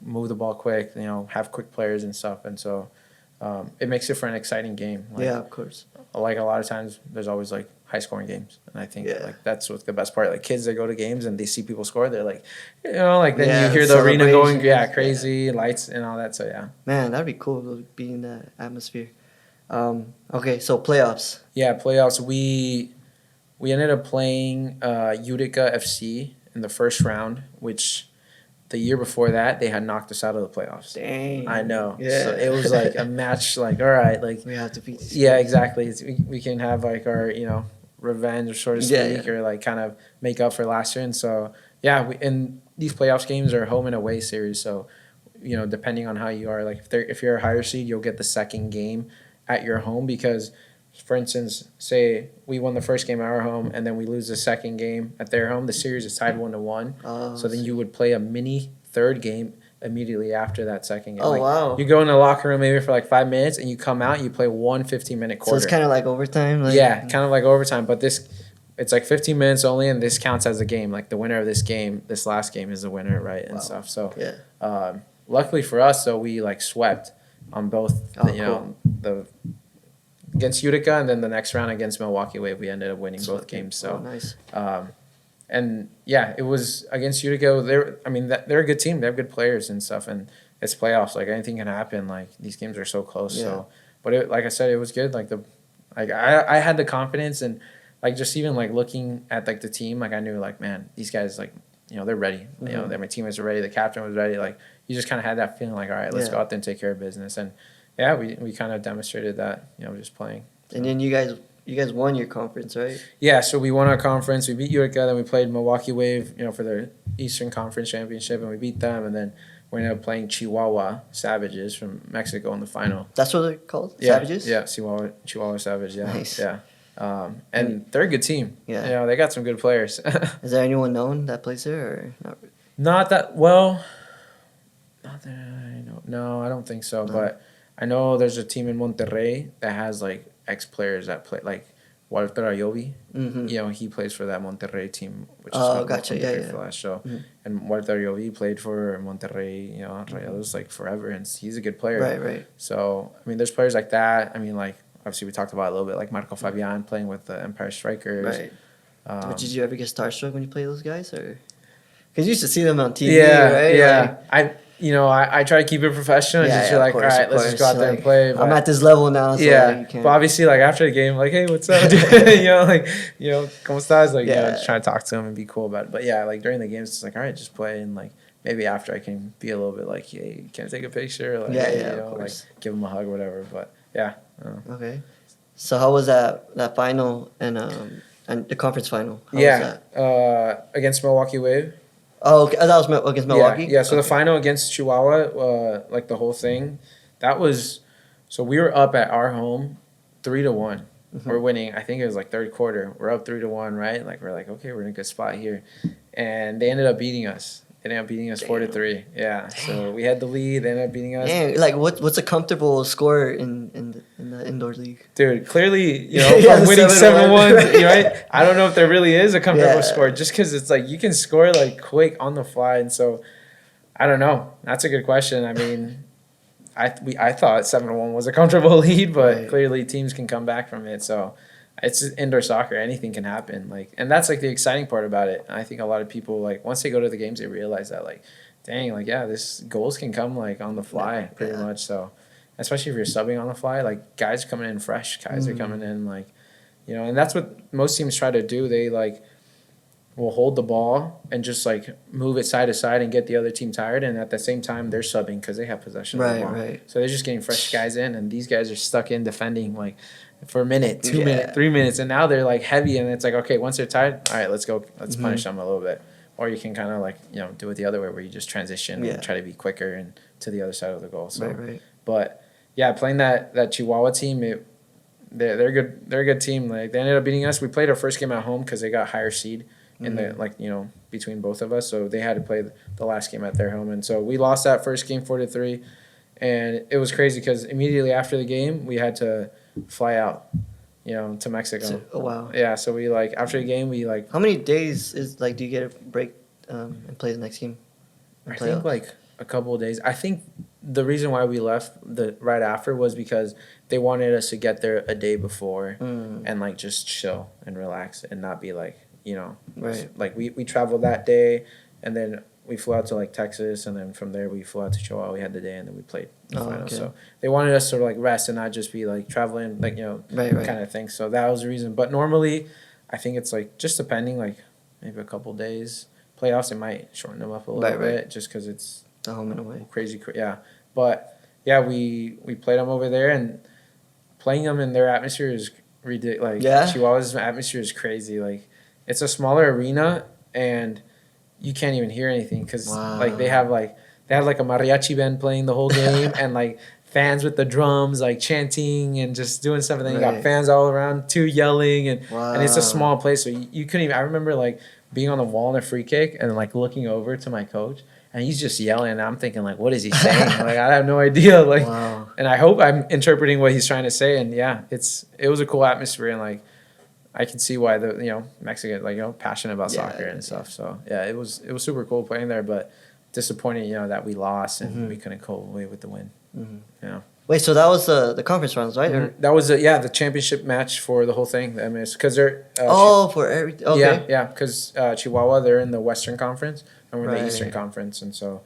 move the ball quick, have quick players and stuff. And so it makes it for an exciting game. Like, yeah, of course. Like a lot of times there's always like high scoring games. And I think like that's what's the best part. Like kids that go to games and they see people score, they're like, like then you hear the arena going, crazy, lights and all that. So yeah. Man, that'd be cool to be in that atmosphere. Okay, so playoffs. Yeah, playoffs. We ended up playing Utica FC in the first round, which the year before that, they had knocked us out of the playoffs. Dang. I know. Yeah. So it was like a match. Like, all right, like We have to beat these yeah, guys. exactly. We can have like our revenge, so to speak, or like kind of make up for last year. And so yeah, and these playoffs games are home and away series. So depending on how you are, like if you're a higher seed, you'll get the second game at your home because, for instance, say we won the first game at our home and then we lose the second game at their home, the series is tied 1-1. Oh, So then you would play a mini third game immediately after that second game. Oh, like, wow. You go in the locker room maybe for like 5 minutes and you come out and you play one 15-minute quarter. So it's kind of like overtime? Yeah, kind of like overtime. But it's like 15 minutes only, and this counts as a game. Like the winner of this game, this last game is the winner, right? And stuff. So yeah. Luckily for us, though, we like swept on both. Cool. The against Utica and then the next round against Milwaukee Wave, we ended up winning both games. So nice. And yeah, it was against Utica. They're a good team. They have good players and stuff, and it's playoffs. Like anything can happen. Like these games are so close. Yeah. So, but like I said, it was good. I had the confidence and like just even like looking at like the team, like I knew like man, these guys like they're ready. My teammates are ready. The captain was ready. Like you just kind of had that feeling like all right, let's go out there and take care of business. And yeah, we kind of demonstrated that just playing. So. And then you guys won your conference, right? Yeah, so we won our conference. We beat Utica, then we played Milwaukee Wave, for their Eastern Conference Championship, and we beat them. And then we ended up playing Chihuahua Savages from Mexico in the final. That's what they're called? Yeah, Savages? Yeah, Chihuahua Savage, yeah. Nice. Yeah. And they're a good team. Yeah. They got some good players. Is there anyone known that plays there or not? Not that I know. No, I don't think so. No. But I know there's a team in Monterrey that has like ex-players that play, like Walter Ayobi. Mm-hmm. He plays for that Monterrey team, which is gotcha. Monterrey for the last show. Mm-hmm. And Walter Ayobi played for Monterrey, Rayados like forever, and he's a good player. Right. So, there's players like that. Like, obviously we talked about it a little bit, like Marco Fabian playing with the Empire Strikers. Right. Did you ever get starstruck when you play those guys, or? Because you used to see them on TV, right? Yeah. Like, I try to keep it professional and just feel like, all right, let's just go out there and play. But I'm at this level now, so you can't. But obviously, like after the game, like, hey, what's up? ¿Cómo estás? Like, just trying to talk to them and be cool about it. But yeah, like during the games, it's like, all right, just play. And like maybe after I can be a little bit like, hey, can I take a picture? Like, like give them a hug or whatever. But yeah. Okay. So how was that final and the conference final? How was that? Against Milwaukee Wave. Oh, okay. That was against Milwaukee? Yeah. So the final against Chihuahua, like the whole thing, that was – so we were up at our home 3-1. Mm-hmm. We're winning. I think it was like third quarter. We're up 3-1, right? Like we're like, okay, we're in a good spot here. And they ended up beating us. They ended up beating us 4-3. Yeah. Damn. So we had the lead. They ended up beating us. Damn. Like what's a comfortable score in the indoor league? Dude, clearly, from winning 7-1, right? I don't know if there really is a comfortable score just because it's like you can score like quick on the fly. And so I don't know. That's a good question. I thought 7-1 was a comfortable lead, but clearly teams can come back from it. So it's indoor soccer. Anything can happen. Like, and that's like the exciting part about it. I think a lot of people, like, once they go to the games, they realize that, like, dang, like, this goals can come like on the fly pretty much. So especially if you're subbing on the fly, like guys are coming in fresh. Guys are coming in like, and that's what most teams try to do. They like will hold the ball and just like move it side to side and get the other team tired. And at the same time, they're subbing because they have possession of the ball. Right. So they're just getting fresh guys in, and these guys are stuck in defending like for a minute, 2 minutes, 3 minutes, and now they're like heavy. And it's like, okay, once they're tired, all right, let's go. Let's punish them a little bit. Or you can kind of like do it the other way where you just transition and try to be quicker and to the other side of the goal. So, but yeah, playing that Chihuahua team, they're good. They're a good team. Like they ended up beating us. We played our first game at home because they got higher seed in the between both of us. So they had to play the last game at their home, and so we lost that first game 4-3, and it was crazy because immediately after the game we had to fly out, to Mexico. So, oh wow. Yeah. So we like after the game we like. How many days do you get a break and play the next game? I think like a couple of days. I think the reason why we left right after was because they wanted us to get there a day before and like just chill and relax and not be like, like we traveled that day and then we flew out to like Texas and then from there we flew out to Chihuahua. We had the day and then we played the final. Okay. So they wanted us to like rest and not just be like traveling like, kind of thing. So that was the reason. But normally I think it's like just depending like maybe a couple days. playoffs, it might shorten them up a little bit just because it's the home and away. Crazy, yeah. But yeah, we played them over there, and playing them in their atmosphere is ridiculous. Like Yeah. Chihuahua's atmosphere is crazy. Like it's a smaller arena, and you can't even hear anything because like they had like a mariachi band playing the whole game, and like fans with the drums like chanting and just doing stuff. And then you got fans all around too yelling, and it's a small place, so you couldn't even. I remember like being on the wall in a free kick and like looking over to my coach. And he's just yelling, and I'm thinking, like, what is he saying? Like, I have no idea. Like, and I hope I'm interpreting what he's trying to say. And yeah, it was a cool atmosphere, and like, I can see why the Mexicans passionate about soccer and stuff. So yeah, it was super cool playing there, but disappointing, that we lost and we couldn't go away with the win. Yeah. Wait, so that was the conference rounds, right? Or? That was the championship match for the whole thing. The MS because they're for everything. Okay. Yeah, because Chihuahua, they're in the Western Conference and we're in the Eastern Conference, and so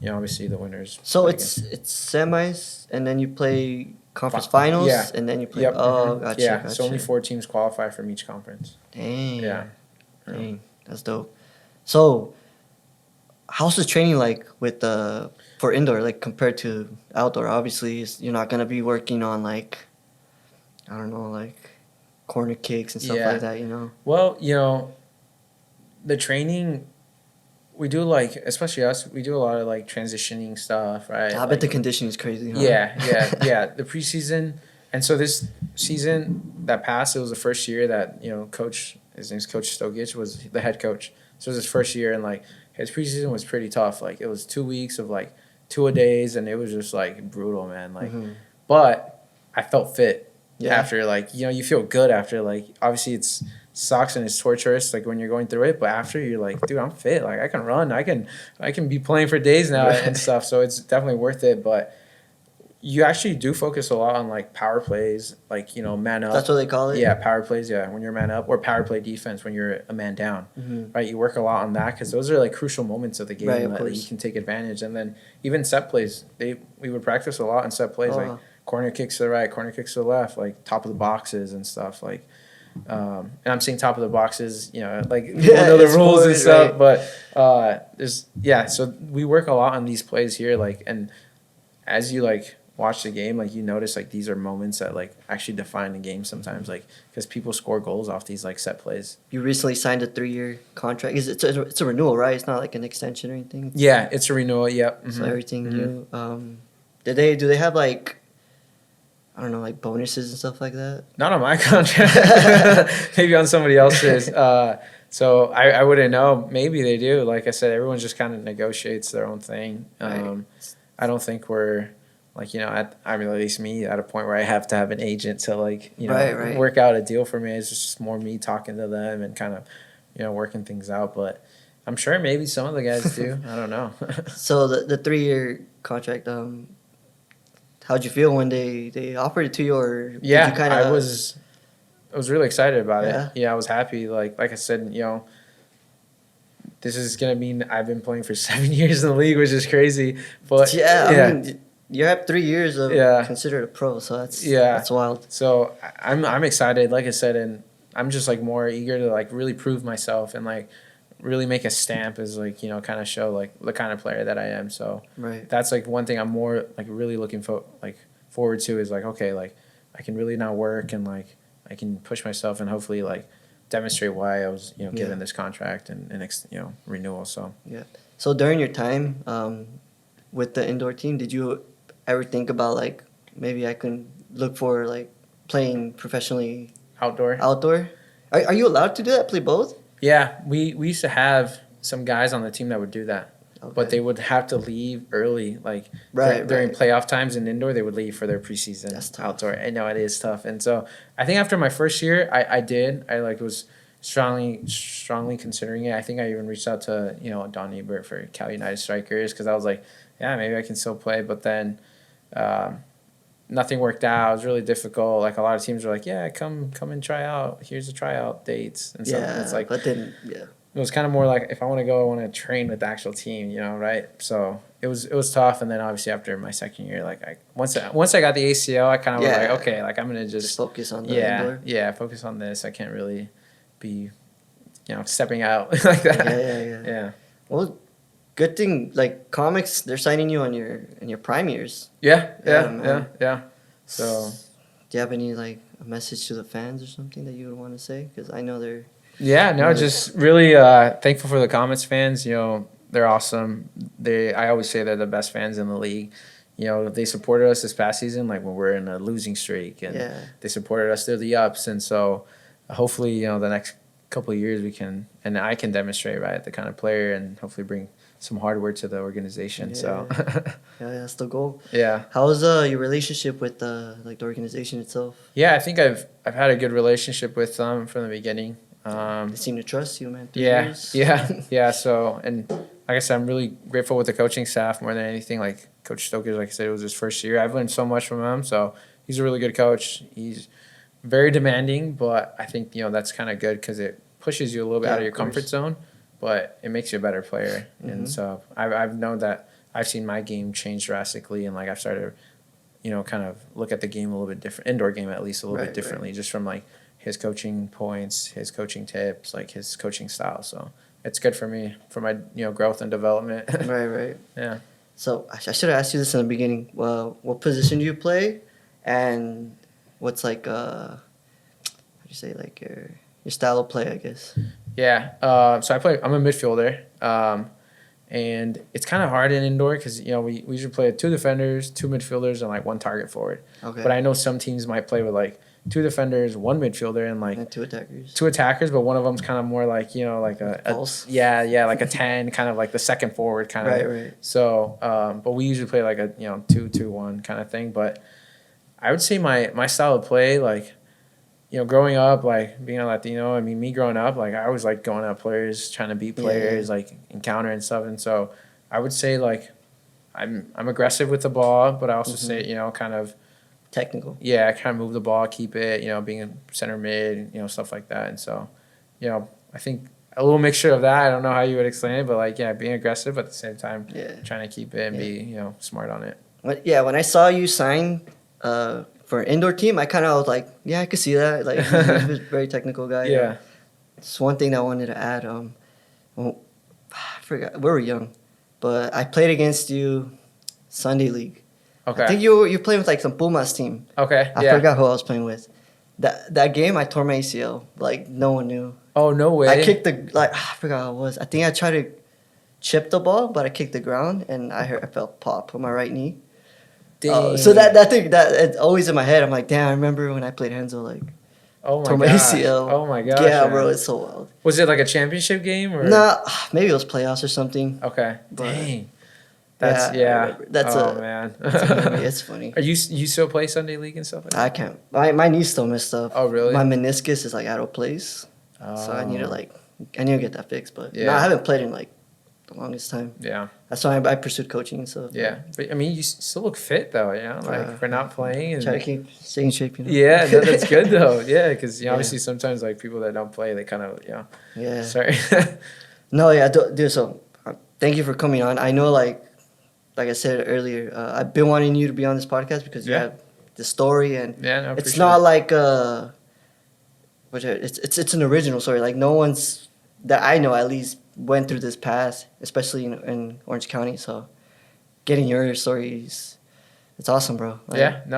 obviously the winners. So it's semis, and then you play conference finals, and then you play. Oh, gotcha. Yeah, gotcha. So only 4 teams qualify from each conference. Dang. Yeah. Dang, that's dope. So, how's the training like with for indoor, like compared to outdoor? Obviously, you're not gonna be working on like, I don't know, like corner kicks and stuff like that. Well, the training. We do especially us. We do a lot of transitioning stuff, right? I bet the conditioning is crazy. Huh? Yeah. The preseason, and so this season that passed, it was the first year that coach. His name's Coach Stogic, was the head coach. So it was his first year, and his preseason was pretty tough. It was 2 weeks of 2-a-days, and it was just brutal, man. But I felt fit after. You feel good after. Obviously it's sucks and it's torturous when you're going through it, but after you're like, dude, I'm fit. I can run. I can be playing for days now and stuff. So it's definitely worth it. But you actually do focus a lot on power plays, man up. That's what they call it? Yeah, power plays, when you're man up, or power play defense when you're a man down, right? You work a lot on that because those are crucial moments of the game that you can take advantage. And then even set plays, we would practice a lot in set plays, corner kicks to the right, corner kicks to the left, top of the boxes and stuff. And I'm saying top of the boxes, you know the rules and stuff, but so we work a lot on these plays here, and as you watch the game, you notice these are moments that actually define the game sometimes, because people score goals off these set plays. You recently signed a 3-year contract. It's a renewal, right? It's not an extension or anything. Yeah, it's a renewal. Yep. So everything new. Do they have I don't know, bonuses and stuff like that? Not on my contract. Maybe on somebody else's. So I wouldn't know. Maybe they do. Like I said, everyone just kind of negotiates their own thing. I don't think we're at least me at a point where I have to have an agent to work out a deal for me. It's just more me talking to them and kind of working things out. But I'm sure maybe some of the guys do. I don't know. So the 3-year contract, how'd you feel when they offered it to you, or did you kind of? I was really excited about it. Yeah, I was happy. Like I said, this is gonna mean I've been playing for 7 years in the league, which is crazy. But I mean, you have 3 years of considered a pro, so that's wild. So I'm excited, like I said, and I'm just more eager to really prove myself and really make a stamp as kind of show the kind of player that I am. So that's one thing I'm more really looking forward to is okay, I can really now work and I can push myself and hopefully demonstrate why I was given this contract and renewal. So So during your time with the indoor team, did you ever think about maybe I can look for playing professionally outdoor? Are you allowed to do that? Play both? Yeah, we used to have some guys on the team that would do that. Okay. But they would have to leave early, during playoff times in indoor. They would leave for their preseason outdoor. I know it is tough, and so I think after my first year, I did. I was strongly considering it. I think I even reached out to Don Ebert for Cal United Strikers because I was maybe I can still play. But then nothing worked out. It was really difficult. A lot of teams were come and try out. Here's the tryout dates and stuff. Yeah, it's but then it was kind of more if I want to go, I want to train with the actual team, right? So it was tough, and then obviously after my second year, once I got the ACL, I kind of was okay, I'm gonna just focus on the indoor. Focus on this. I can't really be, stepping out like that. Yeah. Well, good thing like comics, they're signing you on your prime years. Yeah. Man. So Do you have any like a message to the fans or something that you would want to say? Because I know they're yeah, you no, know, just really thankful for the Comets fans. You know, they're awesome. I always say they're the best fans in the league. You know, they supported us this past season, like when we're in a losing streak, and yeah. they supported us through the ups. And so, hopefully, you know, the next couple of years we can, and I can demonstrate right the kind of player, and hopefully bring some hard work to the organization. So, Yeah, that's the goal. yeah, How's your relationship with like the organization itself? yeah, I think I've had a good relationship with them from the beginning. They seem to trust you, man. 3 Yeah, years. yeah. So, and like I said, I'm really grateful with the coaching staff more than anything. Like Coach Stoker, like I said, it was his first year. I've learned so much from him. So he's a really good coach. He's very demanding, but I think that's kind of good because it pushes you a little bit Yeah, out of your of comfort course. zone, but it makes you a better player. Mhm. And so I've known that I've seen my game change drastically, and like I've started, kind of look at the game a little bit different, indoor game at least a little Right, bit right. differently, just from like his coaching points, his coaching tips, like his coaching style. So it's good for me for my growth and development. Right, right. Yeah. So I should have asked you this in the beginning. Well, what position do you play, and what's like how do you say like your style of play? I guess. Yeah. So I'm a midfielder. And it's kind of hard in indoor because we usually play with 2 defenders, 2 midfielders, and like 1 target forward. Okay. But I know some teams might play with like 2 defenders, 1 midfielder, and like And 2 attackers. 2 attackers, but one of them's kind of more like like a False? yeah, like a 10, kind of like the second forward kind of. Right, right. So, but we usually play like a 2-2-1 kind of thing. But I would say my style of play, like growing up, like being a Latino, I mean, me growing up, like I always like going at players, trying to beat players, like encounter and stuff. And so I would say like I'm aggressive with the ball, but I also say kind of Technical. yeah, kind of move the ball, keep it, being in center mid, stuff like that. And so, I think a little mixture of that. I don't know how you would explain it, but like, yeah, being aggressive, but at the same time, trying to keep it and be, smart on it. When I saw you sign for an indoor team, I kind of was like, yeah, I could see that. Like, he's a very technical guy. Yeah. It's one thing that I wanted to add. Well, I forgot. We were young, but I played against you Sunday League. Okay. I think you're playing with like some Pumas team. Okay. I Yeah. forgot who I was playing with. That game, I tore my ACL. Like, no one knew. Oh, no way. I kicked I forgot what it was. I think I tried to chip the ball, but I kicked the ground, and I felt pop on my right knee. So that thing, it's always in my head. I'm like, damn, I remember when I played Henzo, like, Oh tore my my gosh. ACL. Oh my gosh. Yeah, bro, it's so wild. Was it like a championship game or? Nah, maybe it was playoffs or something. Okay. But- Dang. That's I yeah. remember. That's oh man. It's a memory. It's funny. Are you still play Sunday League and stuff like that? I can't. My knee's still messed up. Oh really? My meniscus is like out of place, so I need to get that fixed. But no, I haven't played in like the longest time. Yeah. That's why I pursued coaching and stuff. Yeah, but I mean, you still look fit though. Like for not playing. And, Try to keep staying in shape. Yeah, that's good though. Yeah, because obviously sometimes like people that don't play, they kind of Yeah. Sorry. No, yeah, dude. So thank you for coming on. I know, like I said earlier, I've been wanting you to be on this podcast because you have the story, and Yeah, no, it's not like it's an original story. Like no one's that I know at least went through this path, especially in Orange County. So getting your stories, it's awesome, bro. I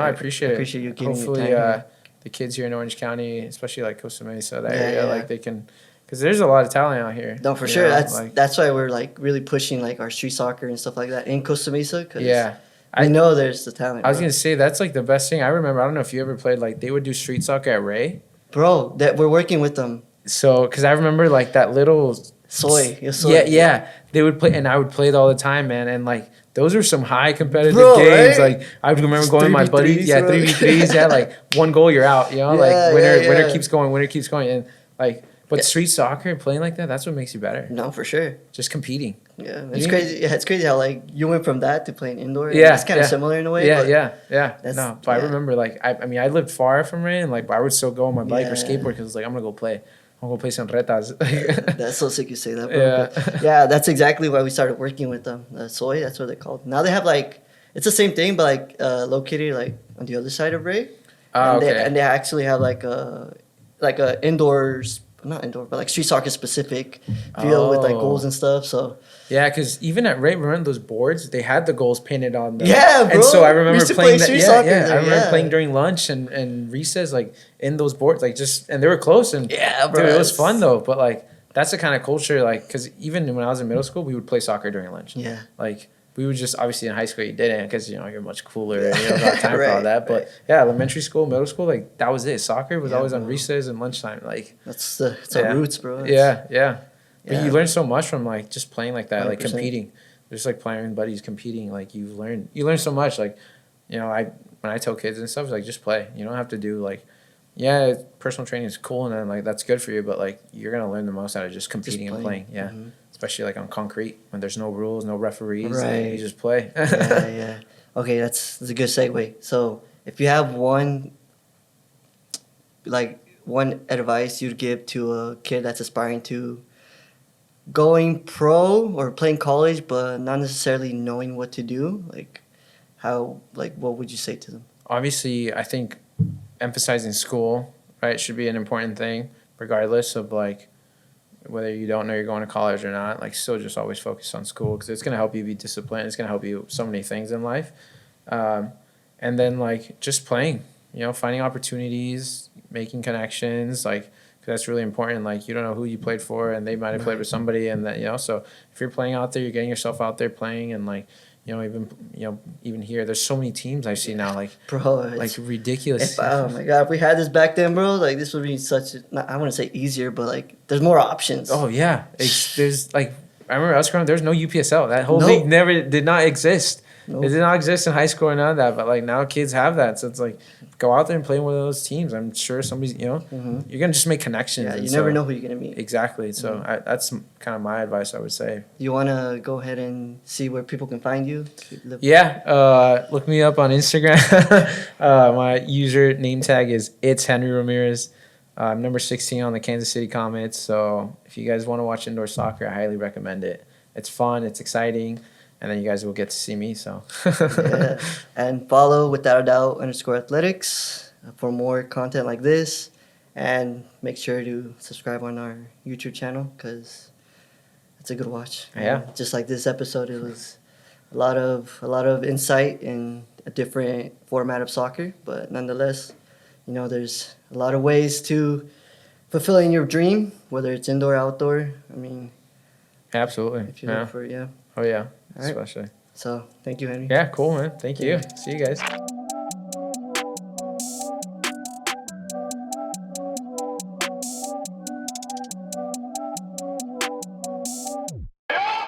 appreciate it. I appreciate you giving Hopefully, me time. the kids here in Orange County, especially like Costa Mesa, that Yeah, area, yeah. like they can, because there's a lot of talent out here. No, for you sure. know, That's why we're like really pushing like our street soccer and stuff like that in Costa Mesa. Cause yeah. I know there's the talent. I was bro. gonna say that's like the best thing. I remember. I don't know if you ever played. Like they would do street soccer at Ray. Bro, that we're working with them. So, because I remember like that little Soy. Yeah. They would play, and I would play it all the time, man. And like those were some high competitive Bro, games. right? Like I remember Just going with my 3v3s, buddies. Yeah, bro. 3v3s. Yeah, like one goal, you're out. You know, Yeah, like winner yeah. keeps going, and like. But street soccer and playing like that's what makes you better. No, for sure. Just competing. Yeah, it's crazy. Yeah, it's crazy how like you went from that to playing indoor. Yeah, It's kind of similar in a way. Yeah, but No, but I remember like I mean I lived far from Ray, and like but I would still go on my bike or Yeah. skateboard because like I'm gonna go play. I'm gonna play some retas. That's so sick you say that, bro. Yeah. But yeah, that's exactly why we started working with them. Soy, that's what they're called. Now they have like it's the same thing, but like located like on the other side of Ray. Oh, and okay. they actually have like a indoors not indoor, but like street soccer specific field with like goals and stuff. So yeah, because even at Ray, remember those boards? They had the goals painted on them. yeah, bro. And so I remember playing that. Yeah, there, I remember playing during lunch and recess, like in those boards, like just and they were close and yeah, bro. Dude, it was fun though. But like that's the kind of culture, like because even when I was in middle school, we would play soccer during lunch. Yeah, like. We would just obviously in high school you didn't because you're much cooler and you don't got time right, for all that. But right. yeah, elementary school, middle school, like that was it. Soccer was always on bro. recess and lunchtime. Like it's our roots, bro. Yeah. But you learn so much from like just playing like that, 100%. like competing. Just like playing with buddies, competing. Like you learn so much. Like when I tell kids and stuff, it's like just play. You don't have to do like, yeah, personal training is cool and then like that's good for you, but like you're gonna learn the most out of just competing and playing. Yeah. Mm-hmm. Especially like on concrete when there's no rules, no referees, right? You just play. yeah. Okay, that's a good segue. So if you have one advice you'd give to a kid that's aspiring to going pro or playing college, but not necessarily knowing what to do, what would you say to them? Obviously, I think emphasizing school, right, should be an important thing, regardless of like whether you don't know you're going to college or not. Like, still just always focus on school because it's gonna help you be disciplined. It's gonna help you so many things in life, and then like just playing, finding opportunities, making connections, like. That's really important. Like, you don't know who you played for, and they might have played with somebody, and that so if you're playing out there, you're getting yourself out there playing, and like even here, there's so many teams I see now, like bro, like ridiculous. Oh my god, if we had this back then, bro, like this would be I wouldn't say easier, but like there's more options. Oh yeah, there's like I remember us growing up, there was no UPSL. That whole league did not exist. Nope. It did not exist in high school or none of that, but like now kids have that. So it's like go out there and play one of those teams. I'm sure somebody's you're gonna just make connections. Yeah, you never know who you're gonna meet. Exactly. So that's kind of my advice, I would say. You wanna go ahead and see where people can find you? Yeah, look me up on Instagram. My user name tag is Henry Ramirez. I'm number 16 on the Kansas City Comets. So if you guys want to watch indoor soccer, I highly recommend it. It's fun. It's exciting. And then you guys will get to see me. So yeah. And follow without a doubt _athletics for more content like this, and make sure to subscribe on our YouTube channel because it's a good watch. Yeah. And just like this episode, it was a lot of insight in a different format of soccer, but nonetheless, there's a lot of ways to fulfilling your dream, whether it's indoor or outdoor. I mean, absolutely. If you look for it, yeah. Oh yeah. All right. Especially. So thank you, Henry. Yeah, cool, man. Thank you. See you guys.